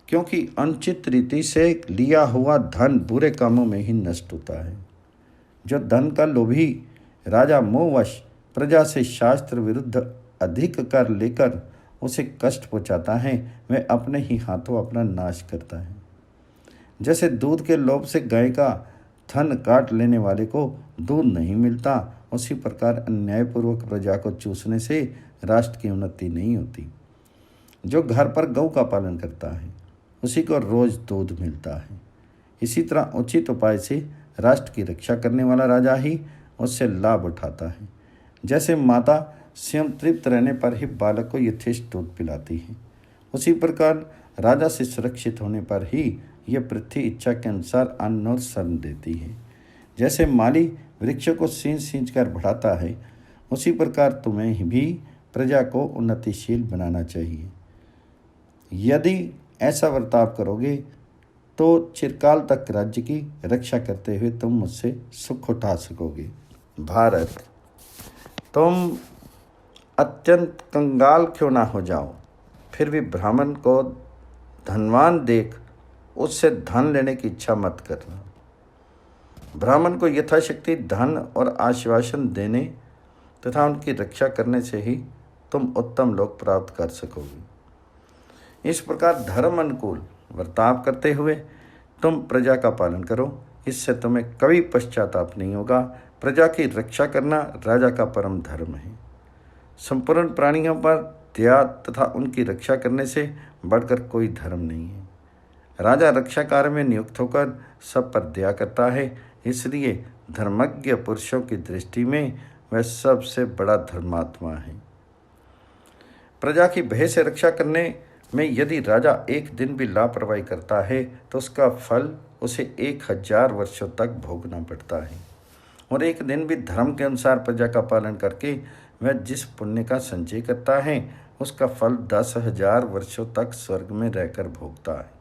क्योंकि अनुचित रीति से लिया हुआ धन बुरे कामों में ही नष्ट होता है। जो धन का लोभी राजा मोहवश प्रजा से शास्त्र विरुद्ध अधिक कर लेकर उसे कष्ट पहुंचाता है, वह अपने ही हाथों अपना नाश करता है। जैसे दूध के लोभ से गाय का थन काट लेने वाले को दूध नहीं मिलता, उसी प्रकार अन्यायपूर्वक प्रजा को चूसने से राष्ट्र की उन्नति नहीं होती। जो घर पर गौ का पालन करता है उसी को रोज दूध मिलता है। इसी तरह उचित उपाय से राष्ट्र की रक्षा करने वाला राजा ही उससे लाभ उठाता है। जैसे माता स्वयं तृप्त रहने पर ही बालक को यथेष्ट दूध पिलाती है, उसी प्रकार राजा से सुरक्षित होने पर ही यह पृथ्वी इच्छा के अनुसार अन्न और शरण देती है। जैसे माली वृक्षों को सींच कर बढ़ाता है, उसी प्रकार तुम्हें भी प्रजा को उन्नतिशील बनाना चाहिए। यदि ऐसा बर्ताव करोगे तो चिरकाल तक राज्य की रक्षा करते हुए तुम मुझसे सुख उठा सकोगे। भारत, तुम अत्यंत कंगाल क्यों ना हो जाओ, फिर भी ब्राह्मण को धनवान देख उससे धन लेने की इच्छा मत करना। ब्राह्मण को यथाशक्ति धन और आश्वासन देने तथा उनकी रक्षा करने से ही तुम उत्तम लोक प्राप्त कर सकोगे। इस प्रकार धर्म अनुकूल वर्ताव करते हुए तुम प्रजा का पालन करो, इससे तुम्हें कभी पश्चाताप नहीं होगा। प्रजा की रक्षा करना राजा का परम धर्म है। संपूर्ण प्राणियों पर दया तथा उनकी रक्षा करने से बढ़कर कोई धर्म नहीं है। राजा रक्षा कार्य में नियुक्त होकर सब पर दया करता है, इसलिए धर्मज्ञ पुरुषों की दृष्टि में वह सबसे बड़ा धर्मात्मा है। प्रजा की भय से रक्षा करने में यदि राजा एक दिन भी लापरवाही करता है तो उसका फल उसे 1000 वर्षों तक भोगना पड़ता है, और एक दिन भी धर्म के अनुसार प्रजा का पालन करके वह जिस पुण्य का संचय करता है उसका फल 10,000 वर्षों तक स्वर्ग में रहकर भोगता है।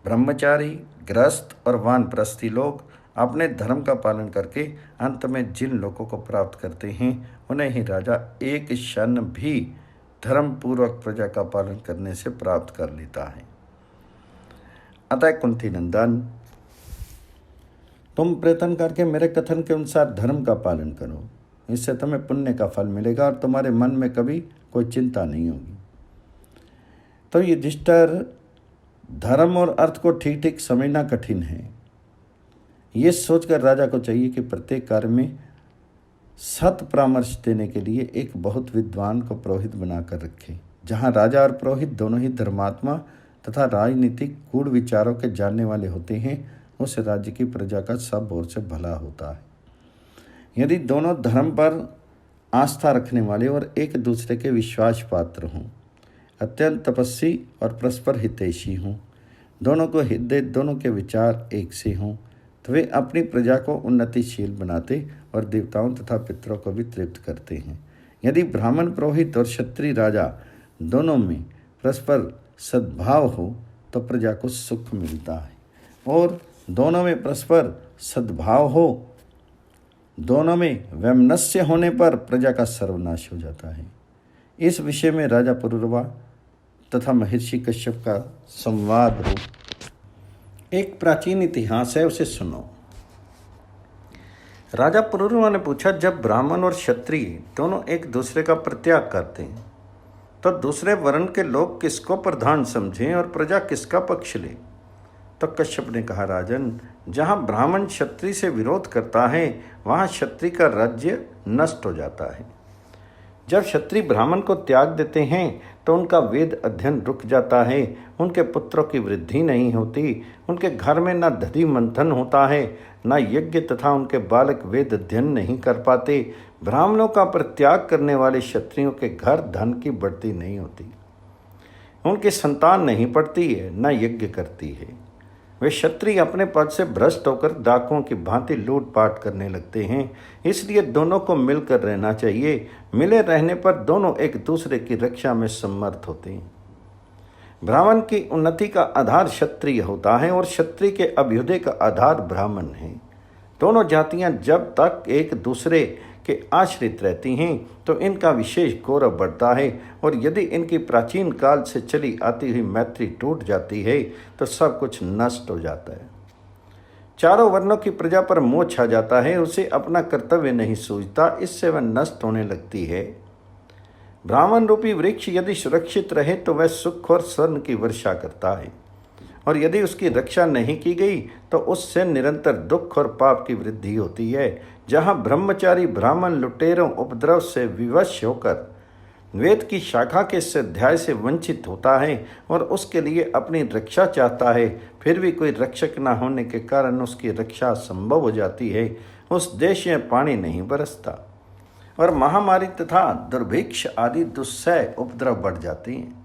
ब्रह्मचारी, गृहस्थ और वानप्रस्थी लोग अपने धर्म का पालन करके अंत में जिन लोगों को प्राप्त करते हैं उन्हें ही राजा एक क्षण भी धर्म पूर्वक प्रजा का पालन करने से प्राप्त कर लेता है। अतः कुंती नंदन, तुम प्रयत्न करके मेरे कथन के अनुसार धर्म का पालन करो, इससे तुम्हें पुण्य का फल मिलेगा और तुम्हारे मन में कभी कोई चिंता नहीं होगी। तो युधिष्ठिर, धर्म और अर्थ को ठीक ठीक समझना कठिन है। ये सोचकर राजा को चाहिए कि प्रत्येक कार्य में सत परामर्श देने के लिए एक बहुत विद्वान को पुरोहित बनाकर रखे। जहाँ राजा और पुरोहित दोनों ही धर्मात्मा तथा राजनीतिक गूढ़ विचारों के जानने वाले होते हैं, उस राज्य की प्रजा का सब ओर से भला होता है। यदि दोनों धर्म पर आस्था रखने वाले और एक दूसरे के विश्वास पात्र हों, अत्यंत तपस्वी और परस्पर हितैषी हों, दोनों को हृदय, दोनों के विचार एक से हों, तो वे अपनी प्रजा को उन्नतिशील बनाते और देवताओं तथा पितरों को भी तृप्त करते हैं। यदि ब्राह्मण, पुरोहित और क्षत्रिय राजा दोनों में परस्पर सद्भाव हो तो प्रजा को सुख मिलता है, और दोनों में परस्पर सद्भाव हो दोनों में वैमनस्य होने पर प्रजा का सर्वनाश हो जाता है। इस विषय में राजा पुरुरवा तथा महर्षि कश्यप का संवाद हो। एक प्राचीन इतिहास है, उसे सुनो। राजा पुरुरवा ने पूछा, जब ब्राह्मण और क्षत्रिय दोनों एक दूसरे का परित्याग करते हैं तो दूसरे वर्ण के लोग किसको प्रधान समझें और प्रजा किसका पक्ष ले? तो कश्यप ने कहा, राजन, जहाँ ब्राह्मण क्षत्रिय से विरोध करता है वहाँ क्षत्रिय का राज्य नष्ट हो जाता है। जब क्षत्रिय ब्राह्मण को त्याग देते हैं तो उनका वेद अध्ययन रुक जाता है, उनके पुत्रों की वृद्धि नहीं होती, उनके घर में न दधि मंथन होता है, न यज्ञ, तथा उनके बालक वेद अध्ययन नहीं कर पाते। ब्राह्मणों का परित्याग करने वाले क्षत्रियों के घर धन की बढ़ती नहीं होती, उनकी संतान नहीं पड़ती है, न यज्ञ करती है। वे क्षत्रिय अपने पद से भ्रष्ट होकर डाकुओं की भांति लूटपाट करने लगते हैं। इसलिए दोनों को मिलकर रहना चाहिए। मिले रहने पर दोनों एक दूसरे की रक्षा में समर्थ होते हैं। ब्राह्मण की उन्नति का आधार क्षत्रिय होता है और क्षत्रिय के अभ्युदय का आधार ब्राह्मण है। दोनों जातियां जब तक एक दूसरे के आश्रित रहती हैं तो इनका विशेष गौरव बढ़ता है, और यदि इनकी प्राचीन काल से चली आती हुई मैत्री टूट जाती है तो सब कुछ नष्ट हो जाता है। चारों वर्णों की प्रजा पर मोह छा जाता है, उसे अपना कर्तव्य नहीं सूझता, इससे वह नष्ट होने लगती है। ब्राह्मण रूपी वृक्ष यदि सुरक्षित रहे तो वह सुख और स्वर्ण की वर्षा करता है, और यदि उसकी रक्षा नहीं की गई तो उससे निरंतर दुख और पाप की वृद्धि होती है। जहाँ ब्रह्मचारी ब्राह्मण लुटेरों उपद्रव से विवश होकर वेद की शाखा के स्वाध्याय से वंचित होता है और उसके लिए अपनी रक्षा चाहता है, फिर भी कोई रक्षक न होने के कारण उसकी रक्षा असंभव हो जाती है, उस देश में पानी नहीं बरसता और महामारी तथा दुर्भिक्ष आदि दुस्सह उपद्रव बढ़ जाती हैं।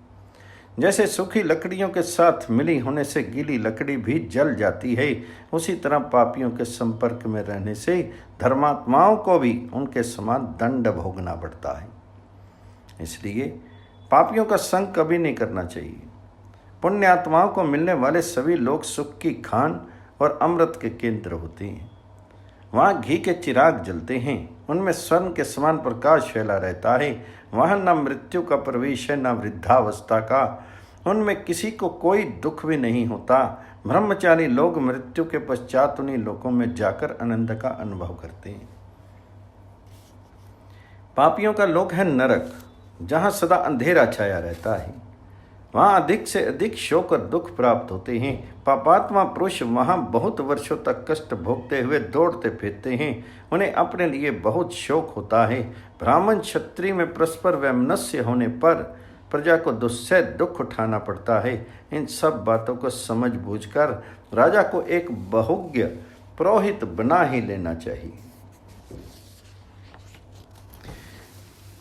जैसे सूखी लकड़ियों के साथ मिली होने से गीली लकड़ी भी जल जाती है, उसी तरह पापियों के संपर्क में रहने से धर्मात्माओं को भी उनके समान दंड भोगना पड़ता है। इसलिए पापियों का संग कभी नहीं करना चाहिए। पुण्य आत्माओं को मिलने वाले सभी लोग सुख की खान और अमृत के केंद्र होते हैं। वहाँ घी के चिराग जलते हैं, उनमें स्वर्ण के समान प्रकाश फैला रहता है। वहाँ न मृत्यु का प्रवेश है न वृद्धावस्था का, उनमें किसी को कोई दुख भी नहीं होता। ब्रह्मचारी लोग मृत्यु के पश्चात उन्हीं लोकों में जाकर आनंद का अनुभव करते हैं। पापियों का लोक है नरक, जहाँ सदा अंधेरा छाया रहता है। वहाँ अधिक से अधिक शोक और दुख प्राप्त होते हैं। पापात्मा पुरुष वहाँ बहुत वर्षों तक कष्ट भोगते हुए दौड़ते फिरते हैं, उन्हें अपने लिए बहुत शोक होता है। ब्राह्मण क्षत्रिय में परस्पर वैमनस्य होने पर प्रजा को दुस्सह दुख उठाना पड़ता है। इन सब बातों को समझ बूझकर राजा को एक बहुज्ञ पुरोहित बना ही लेना चाहिए।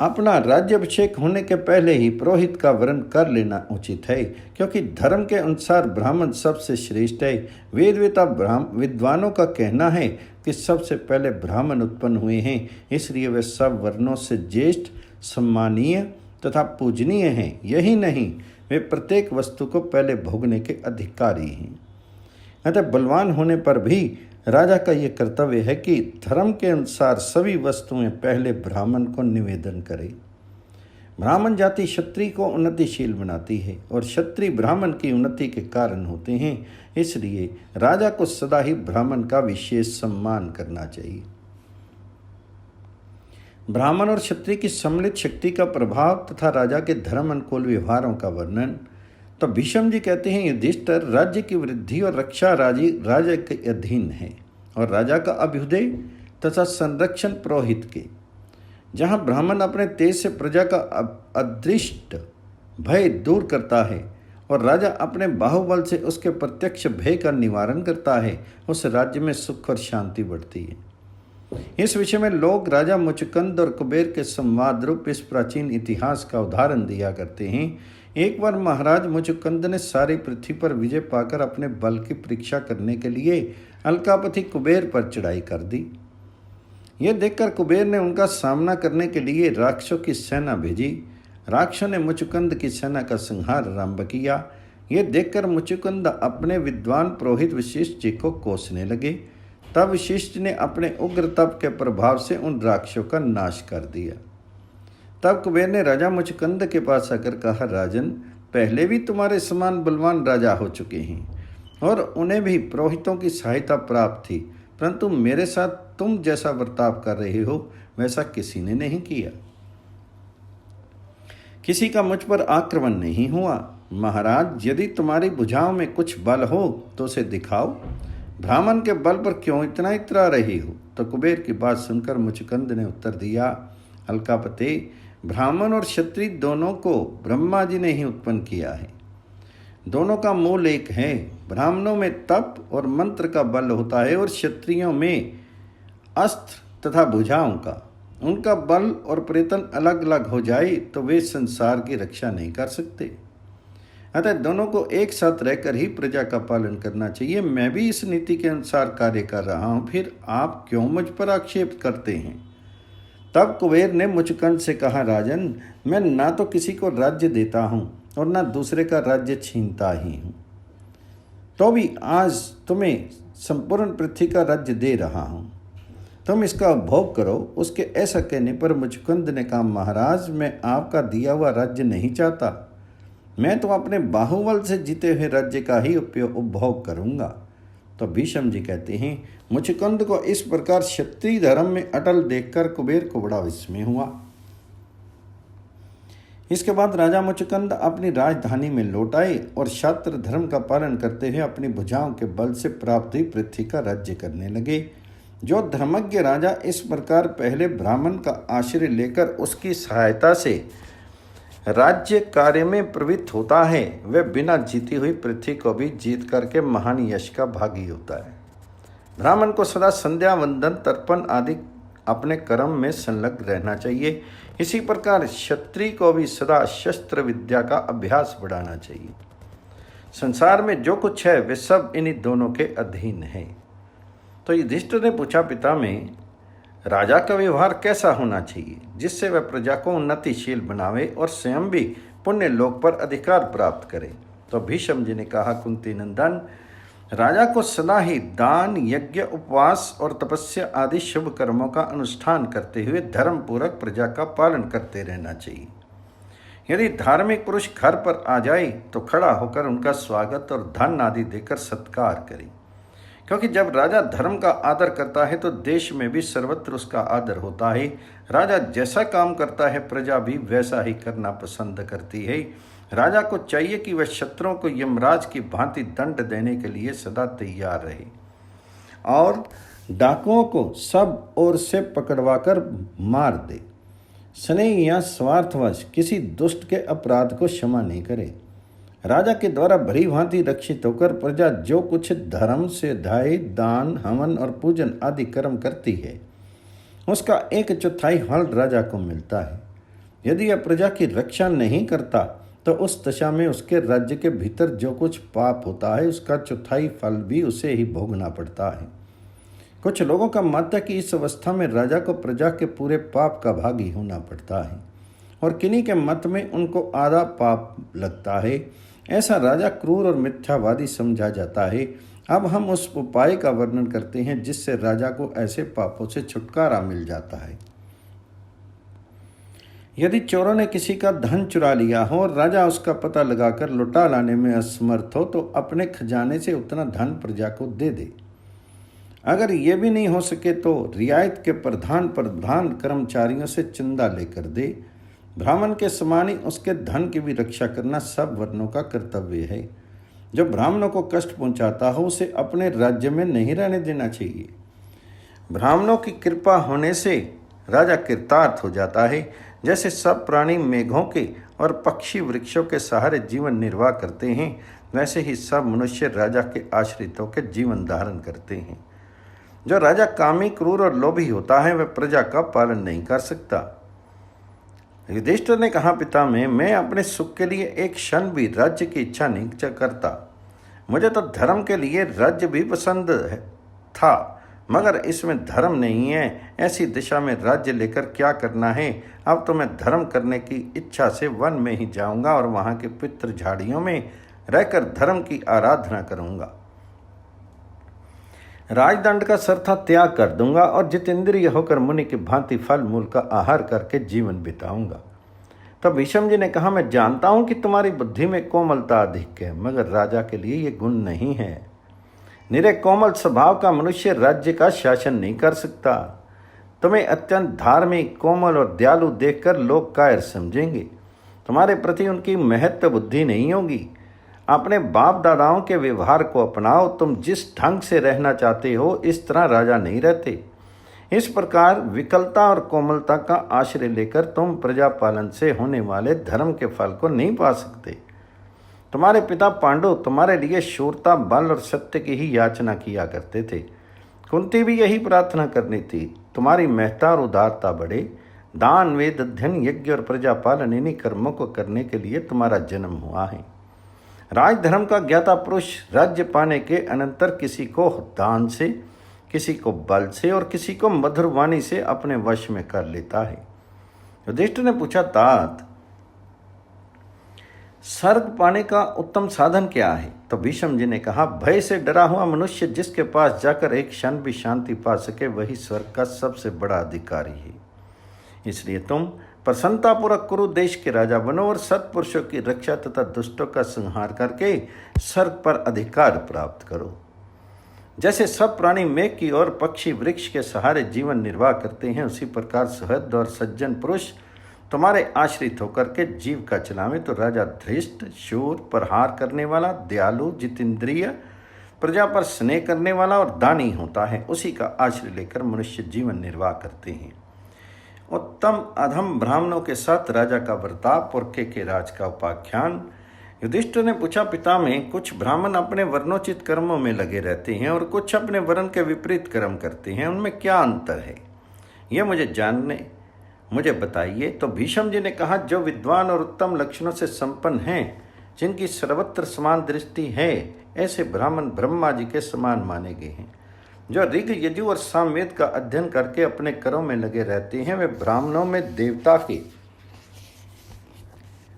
अपना राज्याभिषेक होने के पहले ही पुरोहित का वर्ण कर लेना उचित है, क्योंकि धर्म के अनुसार ब्राह्मण सबसे श्रेष्ठ है। वेदवेता विद्वानों का कहना है कि सबसे पहले ब्राह्मण उत्पन्न हुए हैं, इसलिए वे सब वर्णों से ज्येष्ठ, सम्मानीय तथा पूजनीय हैं। यही नहीं, वे प्रत्येक वस्तु को पहले भोगने के अधिकारी हैं। अतः बलवान होने पर भी राजा का ये कर्तव्य है कि धर्म के अनुसार सभी वस्तुएं पहले ब्राह्मण को निवेदन करे। ब्राह्मण जाति क्षत्रिय को उन्नतिशील बनाती है और क्षत्रिय ब्राह्मण की उन्नति के कारण होते हैं। इसलिए राजा को सदा ही ब्राह्मण का विशेष सम्मान करना चाहिए। ब्राह्मण और क्षत्रिय की सम्मिलित शक्ति का प्रभाव तथा राजा के धर्म अनुकूल व्यवहारों का वर्णन। तो भीष्म जी कहते हैं, युधिष्ठिर, राज्य की वृद्धि और रक्षा राजा के अधीन है और राजा का अभ्युदय तथा संरक्षण पुरोहित के। जहाँ ब्राह्मण अपने तेज से प्रजा का अदृष्ट भय दूर करता है और राजा अपने बाहुबल से उसके प्रत्यक्ष भय का निवारण करता है, उस राज्य में सुख और शांति बढ़ती है। इस विषय में लोग राजा मुचुकुंद और कुबेर के संवाद रूप इस प्राचीन इतिहास का उदाहरण दिया करते हैं। एक बार महाराज मुचुकुंद ने सारी पृथ्वी पर विजय पाकर अपने बल की परीक्षा करने के लिए अलकापति कुबेर पर चढ़ाई कर दी। यह देखकर कुबेर ने उनका सामना करने के लिए राक्षसों की सेना भेजी। राक्षसों ने मुचुकुंद की सेना का संहार आरंभ किया। यह देखकर मुचुकुंद अपने विद्वान पुरोहित वशिष्ठ जी को कोसने लगे। तब वशिष्ठ ने अपने उग्र तप के प्रभाव से उन राक्षसों का नाश कर दिया। तब कुबेर ने राजा मुचकंद के पास आकर कहा, राजन, पहले भी तुम्हारे समान बलवान राजा हो चुके हैं और उन्हें भी पुरोहितों की सहायता प्राप्त थी, परंतु मेरे साथ तुम जैसा बर्ताव कर रहे हो वैसा किसी ने नहीं किया। किसी का मुझ पर आक्रमण नहीं हुआ। महाराज, यदि तुम्हारी भुजाओं में कुछ बल हो तो उसे दिखाओ। ब्राह्मण के बल पर क्यों इतना इतरा रही हो? तो कुबेर की बात सुनकर मुचकंद ने उत्तर दिया, अलकापते, ब्राह्मण और क्षत्रिय दोनों को ब्रह्मा जी ने ही उत्पन्न किया है। दोनों का मूल एक है। ब्राह्मणों में तप और मंत्र का बल होता है और क्षत्रियों में अस्त्र तथा भुजाओं का। उनका बल और प्रयत्न अलग अलग हो जाए तो वे संसार की रक्षा नहीं कर सकते। अतः दोनों को एक साथ रहकर ही प्रजा का पालन करना चाहिए। मैं भी इस नीति के अनुसार कार्य कर रहा हूँ, फिर आप क्यों मुझ पर आक्षेप करते हैं? तब कुबेर ने मुचकंद से कहा, राजन, मैं ना तो किसी को राज्य देता हूँ और ना दूसरे का राज्य छीनता ही हूँ, तो भी आज तुम्हें संपूर्ण पृथ्वी का राज्य दे रहा हूँ, तुम इसका उपभोग करो। उसके ऐसा कहने पर मुचकंद ने कहा, महाराज, मैं आपका दिया हुआ राज्य नहीं चाहता, मैं तो अपने बाहुबल से जीते हुए राज्य का ही उपभोग करूँगा। तो भीष्म जी कहते हैं, मुचकंद को इस प्रकार क्षत्रिय धर्म में अटल देखकर कुबेर को बड़ा विस्मय हुआ। इसके बाद राजा मुचकंद अपनी राजधानी में लौट आए और क्षात्र धर्म का पालन करते हुए अपनी भुजाओं के बल से प्राप्त हुई पृथ्वी का राज्य करने लगे। जो धर्मज्ञ राजा इस प्रकार पहले ब्राह्मण का आश्रय लेकर उसकी सहायता से राज्य कार्य में प्रवृत्त होता है, वह बिना जीती हुई पृथ्वी को भी जीत करके महान यश का भागी होता है। ब्राह्मण को सदा संध्या, वंदन, तर्पण आदि अपने कर्म में संलग्न रहना चाहिए। इसी प्रकार क्षत्रिय को भी सदा शस्त्र विद्या का अभ्यास बढ़ाना चाहिए। संसार में जो कुछ है वे सब इन्हीं दोनों के अधीन है। तो युधिष्ठिर ने पूछा, पिता में राजा का व्यवहार कैसा होना चाहिए जिससे वह प्रजा को उन्नतिशील बनावे और स्वयं भी पुण्य लोक पर अधिकार प्राप्त करे? तो भीष्म जी ने कहा, कुंती नंदन, राजा को सदा ही दान, यज्ञ, उपवास और तपस्या आदि शुभ कर्मों का अनुष्ठान करते हुए धर्म पूर्वक प्रजा का पालन करते रहना चाहिए। यदि धार्मिक पुरुष घर पर आ जाए तो खड़ा होकर उनका स्वागत और धन आदि देकर सत्कार करे, क्योंकि जब राजा धर्म का आदर करता है तो देश में भी सर्वत्र उसका आदर होता है। राजा जैसा काम करता है प्रजा भी वैसा ही करना पसंद करती है। राजा को चाहिए कि वह शत्रुओं को यमराज की भांति दंड देने के लिए सदा तैयार रहे और डाकुओं को सब ओर से पकड़वाकर मार दे। स्नेह या स्वार्थवश किसी दुष्ट के अपराध को क्षमा नहीं करे। राजा के द्वारा भली भांति रक्षित होकर प्रजा जो कुछ धर्म से अध्याय, दान, हवन और पूजन आदि कर्म करती है उसका 1/4 फल राजा को मिलता है। यदि यह प्रजा की रक्षा नहीं करता तो उस दशा में उसके राज्य के भीतर जो कुछ पाप होता है उसका 1/4 फल भी उसे ही भोगना पड़ता है। कुछ लोगों का मत है कि इस अवस्था में राजा को प्रजा के पूरे पाप का भागी होना पड़ता है और किन्हीं के मत में उनको आधा पाप लगता है। ऐसा राजा क्रूर और मिथ्यावादी समझा जाता है। अब हम उस उपाय का वर्णन करते हैं जिससे राजा को ऐसे पापों से छुटकारा मिल जाता है। यदि चोरों ने किसी का धन चुरा लिया हो और राजा उसका पता लगाकर लुटा लाने में असमर्थ हो तो अपने खजाने से उतना धन प्रजा को दे दे। अगर ये भी नहीं हो सके तो रियायत के प्रधान कर्मचारियों से चंदा लेकर दे। ब्राह्मण के समान ही उसके धन की भी रक्षा करना सब वर्णों का कर्तव्य है। जो ब्राह्मणों को कष्ट पहुंचाता हो उसे अपने राज्य में नहीं रहने देना चाहिए। ब्राह्मणों की कृपा होने से राजा कृतार्थ हो जाता है। जैसे सब प्राणी मेघों के और पक्षी वृक्षों के सहारे जीवन निर्वाह करते हैं, वैसे ही सब मनुष्य राजा के आश्रित होकर जीवन धारण करते हैं। जो राजा कामी, क्रूर और लोभी होता है वह प्रजा का पालन नहीं कर सकता। युधिष्ठिर ने कहा, पिता में मैं अपने सुख के लिए एक क्षण भी राज्य की इच्छा नहीं करता। मुझे तो धर्म के लिए राज्य भी पसंद था, मगर इसमें धर्म नहीं है। ऐसी दिशा में राज्य लेकर क्या करना है? अब तो मैं धर्म करने की इच्छा से वन में ही जाऊंगा और वहां के पितृ झाड़ियों में रहकर धर्म की आराधना करूंगा। राजदंड का सरथा त्याग कर दूंगा और जितेंद्रिय होकर मुनि की भांति फल मूल का आहार करके जीवन बिताऊंगा। तब भीष्म जी ने कहा, मैं जानता हूं कि तुम्हारी बुद्धि में कोमलता अधिक है, मगर राजा के लिए ये गुण नहीं है। निरे कोमल स्वभाव का मनुष्य राज्य का शासन नहीं कर सकता। तुम्हें अत्यंत धार्मिक, कोमल और दयालु देखकर लोग कायर समझेंगे। तुम्हारे प्रति उनकी महत्व बुद्धि नहीं होगी। अपने बाप दादाओं के व्यवहार को अपनाओ। तुम जिस ढंग से रहना चाहते हो इस तरह राजा नहीं रहते। इस प्रकार विकलता और कोमलता का आश्रय लेकर तुम प्रजा पालन से होने वाले धर्म के फल को नहीं पा सकते। तुम्हारे पिता पांडु तुम्हारे लिए शूरता, बल और सत्य की ही याचना किया करते थे। कुंती भी यही प्रार्थना करनी थी। तुम्हारी महत्ता और उदारता बढ़े। दान, वेद अध्ययन, यज्ञ और प्रजा पालन इन्हीं कर्मों को करने के लिए तुम्हारा जन्म हुआ है। राजधर्म का ज्ञाता पुरुष राज्य पाने के अनंतर किसी को दान से, किसी को बल से और किसी को मधुर वाणी से अपने वश में कर लेता है। युधिष्ठिर ने पूछा, तात स्वर्ग पाने का उत्तम साधन क्या है? तो भीष्म जी ने कहा, भय से डरा हुआ मनुष्य जिसके पास जाकर एक क्षण भी शांति पा सके वही स्वर्ग का सबसे बड़ा अधिकारी है। इसलिए तुम प्रसन्नतापूर्वक कुरु देश के राजा बनो और सत्पुरुषों की रक्षा तथा दुष्टों का संहार करके स्वर्ग पर अधिकार प्राप्त करो। जैसे सब प्राणी मेघ की और पक्षी वृक्ष के सहारे जीवन निर्वाह करते हैं, उसी प्रकार सुहृद और सज्जन पुरुष तुम्हारे आश्रित होकर के जीव का चलावे तो राजा धृष्ट, शूर, प्रहार करने वाला, दयालु, जितेंद्रिय, प्रजा पर स्नेह करने वाला और दानी होता है। उसी का आश्रय लेकर मनुष्य जीवन निर्वाह करते हैं। उत्तम अधम ब्राह्मणों के साथ राजा का बर्ताव, पुरखे के राज का उपाख्यान। युधिष्ठिर ने पूछा, पिता में कुछ ब्राह्मण अपने वर्णोचित कर्मों में लगे रहते हैं और कुछ अपने वर्ण के विपरीत कर्म करते हैं, उनमें क्या अंतर है? यह मुझे बताइए। तो भीष्म जी ने कहा, जो विद्वान और उत्तम लक्षणों से संपन्न हैं, जिनकी सर्वत्र समान दृष्टि है, ऐसे ब्राह्मण ब्रह्मा जी के समान माने गए हैं। जो ऋग, यजु और सामवेद का अध्ययन करके अपने कर्मों में लगे रहते हैं, वे ब्राह्मणों में देवता के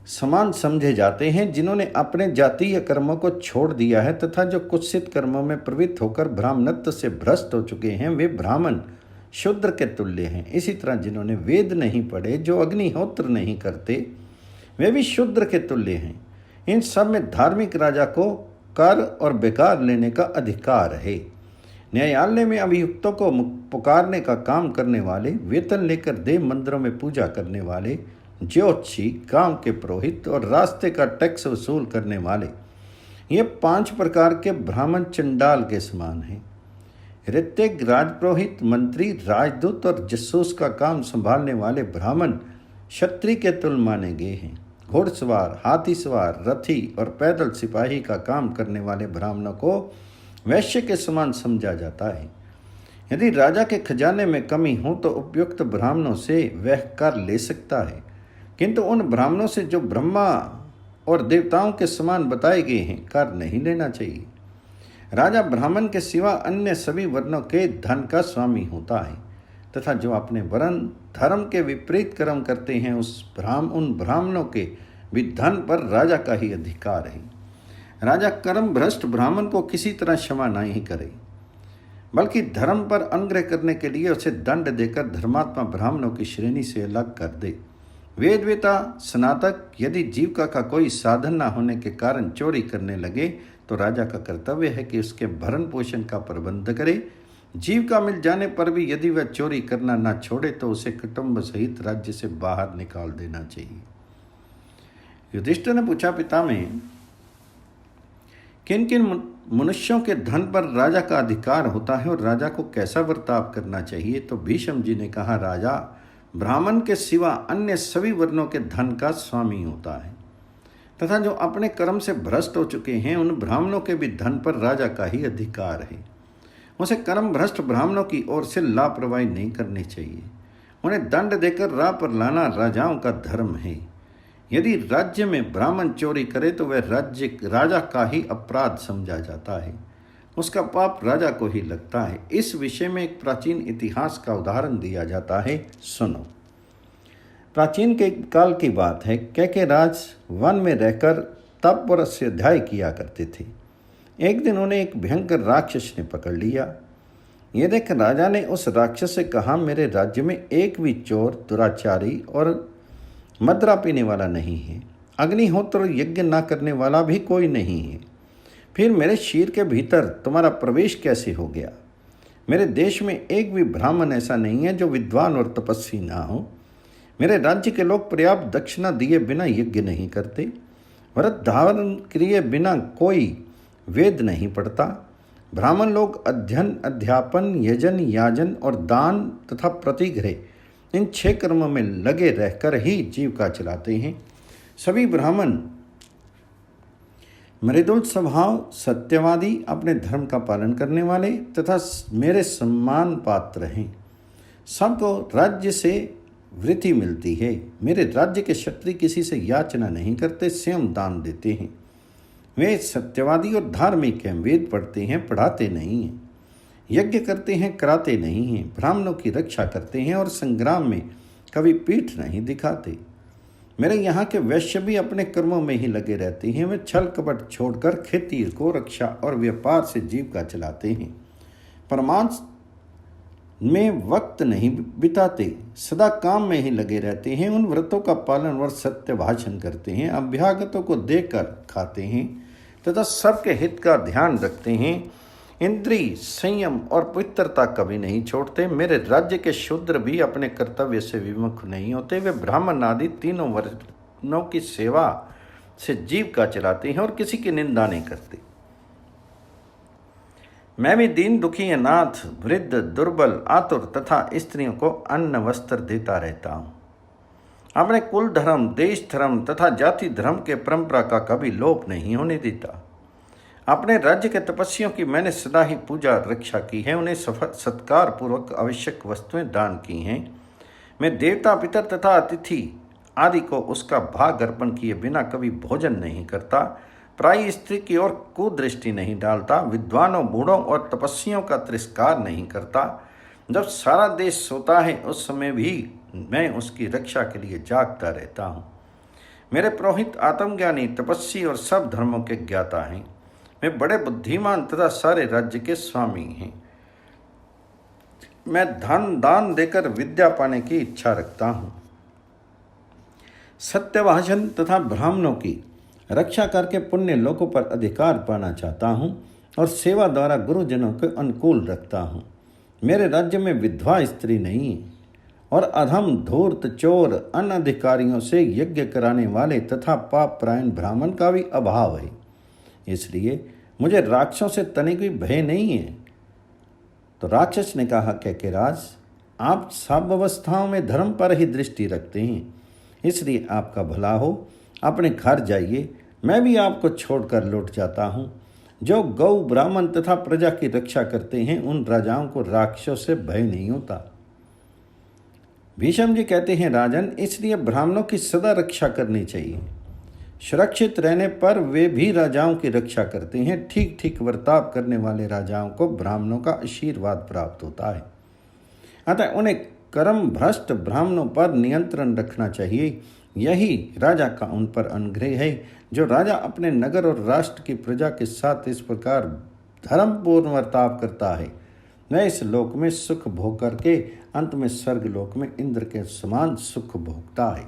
समान समझे जाते हैं। जिन्होंने अपने जातीय कर्मों को छोड़ दिया है तथा जो कुत्सित कर्मों में प्रवृत्त होकर ब्राह्मणत्व से भ्रष्ट हो चुके हैं, वे ब्राह्मण शूद्र के तुल्य हैं। इसी तरह जिन्होंने वेद नहीं पढ़े, जो अग्निहोत्र नहीं करते, वे भी शूद्र के तुल्य हैं। इन सब में धार्मिक राजा को कर और बेकार लेने का अधिकार है। न्यायालय में अभियुक्तों को पुकारने का काम करने वाले, वेतन लेकर देव मंदिरों में पूजा करने वाले, ज्योतिषी, गांव के पुरोहित और रास्ते का टैक्स वसूल करने वाले, ये 5 प्रकार के ब्राह्मण चंडाल के समान हैं। ऋत्विक, राजपुरोहित, मंत्री, राजदूत और जासूस का काम संभालने वाले ब्राह्मण क्षत्रिय के तुल्य माने गए हैं। घोड़सवार, हाथी सवार, रथी और पैदल सिपाही का काम करने वाले ब्राह्मणों को वैश्य के समान समझा जाता है। यदि राजा के खजाने में कमी हो तो उपयुक्त ब्राह्मणों से वह कर ले सकता है, किंतु उन ब्राह्मणों से जो ब्रह्मा और देवताओं के समान बताए गए हैं, कर नहीं लेना चाहिए। राजा ब्राह्मण के सिवा अन्य सभी वर्णों के धन का स्वामी होता है तथा जो अपने वर्ण धर्म के विपरीत कर्म करते हैं, उन ब्राह्मणों के भी धन पर राजा का ही अधिकार है। राजा कर्म भ्रष्ट ब्राह्मण को किसी तरह क्षमा नहीं करे, बल्कि धर्म पर अनुग्रह करने के लिए उसे दंड देकर धर्मात्मा ब्राह्मणों की श्रेणी से अलग कर दे। वेदवेता स्नातक यदि जीविका का कोई साधन न होने के कारण चोरी करने लगे तो राजा का कर्तव्य है कि उसके भरण पोषण का प्रबंध करे। जीविका मिल जाने पर भी यदि वह चोरी करना न छोड़े तो उसे कुटुंब सहित राज्य से बाहर निकाल देना चाहिए। युधिष्ठिर ने पूछा, पिता में किन किन मनुष्यों के धन पर राजा का अधिकार होता है और राजा को कैसा बर्ताव करना चाहिए? तो भीष्म जी ने कहा, राजा ब्राह्मण के सिवा अन्य सभी वर्णों के धन का स्वामी होता है तथा जो अपने कर्म से भ्रष्ट हो चुके हैं, उन ब्राह्मणों के भी धन पर राजा का ही अधिकार है। उसे कर्म भ्रष्ट ब्राह्मणों की ओर से लापरवाही नहीं करनी चाहिए। उन्हें दंड देकर राह पर लाना राजाओं का धर्म है। यदि राज्य में ब्राह्मण चोरी करे तो वह राजा का ही अपराध समझा जाता है, उसका पाप राजा को ही लगता है। इस विषय में एक प्राचीन इतिहास का उदाहरण दिया जाता है, सुनो। प्राचीन के काल की बात है। कैके राज वन में रहकर तप और स्वाध्याय किया करते थे। एक दिन उन्हें एक भयंकर राक्षस ने पकड़ लिया। ये देख राजा ने उस राक्षस से कहा, मेरे राज्य में एक भी चोर, दुराचारी और मदिरा पीने वाला नहीं है। अग्निहोत्र यज्ञ न करने वाला भी कोई नहीं है। फिर मेरे शीर के भीतर तुम्हारा प्रवेश कैसे हो गया? मेरे देश में एक भी ब्राह्मण ऐसा नहीं है जो विद्वान और तपस्वी ना हो। मेरे राज्य के लोग पर्याप्त दक्षिणा दिए बिना यज्ञ नहीं करते। व्रत धारण किए बिना कोई वेद नहीं पढ़ता। ब्राह्मण लोग अध्ययन, अध्यापन, यजन, याजन और दान तथा प्रतिग्रह इन 6 कर्मों में लगे रहकर ही जीविका चलाते हैं। सभी ब्राह्मण मृदुल स्वभाव, सत्यवादी, अपने धर्म का पालन करने वाले तथा मेरे सम्मान पात्र हैं। सबको राज्य से वृत्ति मिलती है। मेरे राज्य के क्षत्रिय किसी से याचना नहीं करते, स्वयं दान देते हैं। वे सत्यवादी और धार्मिक हैं, वेद पढ़ते हैं, पढ़ाते नहीं हैं, यज्ञ करते हैं, कराते नहीं हैं, ब्राह्मणों की रक्षा करते हैं और संग्राम में कभी पीठ नहीं दिखाते। मेरे यहाँ के वैश्य भी अपने कर्मों में ही लगे रहते हैं। वे छल कपट छोड़कर खेती को रक्षा और व्यापार से जीविका चलाते हैं। परमांश में वक्त नहीं बिताते, सदा काम में ही लगे रहते हैं। उन व्रतों का पालन और सत्य भाषण करते हैं, अभ्यागतों को देकर खाते हैं तथा सबके हित का ध्यान रखते हैं। इंद्रिय संयम और पवित्रता कभी नहीं छोड़ते। मेरे राज्य के शूद्र भी अपने कर्तव्य से विमुख नहीं होते। वे ब्राह्मण आदि तीनों वर्णों की सेवा से जीविका चलाते हैं और किसी की निंदा नहीं करते। मैं भी दीन, दुखी, अनाथ, वृद्ध, दुर्बल, आतुर तथा स्त्रियों को अन्न वस्त्र देता रहता हूँ। अपने कुल धर्म, देश धर्म तथा जाति धर्म के परंपरा का कभी लोप नहीं होने देता। अपने राज्य के तपस्वियों की मैंने सदा ही पूजा रक्षा की है, उन्हें सत्कार पूर्वक आवश्यक वस्तुएं दान की हैं। मैं देवता, पितर तथा अतिथि आदि को उसका भाग अर्पण किए बिना कभी भोजन नहीं करता। प्राय स्त्री की ओर कुदृष्टि नहीं डालता। विद्वानों, बूढ़ों और तपस्वियों का तिरस्कार नहीं करता। जब सारा देश सोता है उस समय भी मैं उसकी रक्षा के लिए जागता रहता हूँ। मेरे पुरोहित आत्मज्ञानी, तपस्वी और सब धर्मों के ज्ञाता हैं। वे बड़े बुद्धिमान तथा सारे राज्य के स्वामी हैं। मैं धन दान देकर विद्या पाने की इच्छा रखता हूँ। सत्यभाषण तथा ब्राह्मणों की रक्षा करके पुण्य लोकों पर अधिकार पाना चाहता हूँ और सेवा द्वारा गुरुजनों के अनुकूल रखता हूँ। मेरे राज्य में विधवा स्त्री नहीं है और अधम, धूर्त, चोर, अनधिकारियों से यज्ञ कराने वाले तथा पाप प्रायण ब्राह्मण का भी अभाव है। इसलिए मुझे राक्षसों से तनिक भी भय नहीं है। तो राक्षस ने कहा, कैकेराज, आप सब अवस्थाओं में धर्म पर ही दृष्टि रखते हैं, इसलिए आपका भला हो। अपने घर जाइए, मैं भी आपको छोड़कर लौट जाता हूँ। जो गौ, ब्राह्मण तथा प्रजा की रक्षा करते हैं उन राजाओं को राक्षसों से भय नहीं होता। भीष्म जी कहते हैं, राजन, इसलिए ब्राह्मणों की सदा रक्षा करनी चाहिए। सुरक्षित रहने पर वे भी राजाओं की रक्षा करते हैं। ठीक ठीक बर्ताव करने वाले राजाओं को ब्राह्मणों का आशीर्वाद प्राप्त होता है। अतः उन्हें कर्म भ्रष्ट ब्राह्मणों पर नियंत्रण रखना चाहिए। यही राजा का उन पर अनुग्रह है। जो राजा अपने नगर और राष्ट्र की प्रजा के साथ इस प्रकार धर्मपूर्ण बर्ताव करता है, वह इस लोक में सुख भोग करके अंत में स्वर्ग लोक में इंद्र के समान सुख भोगता है।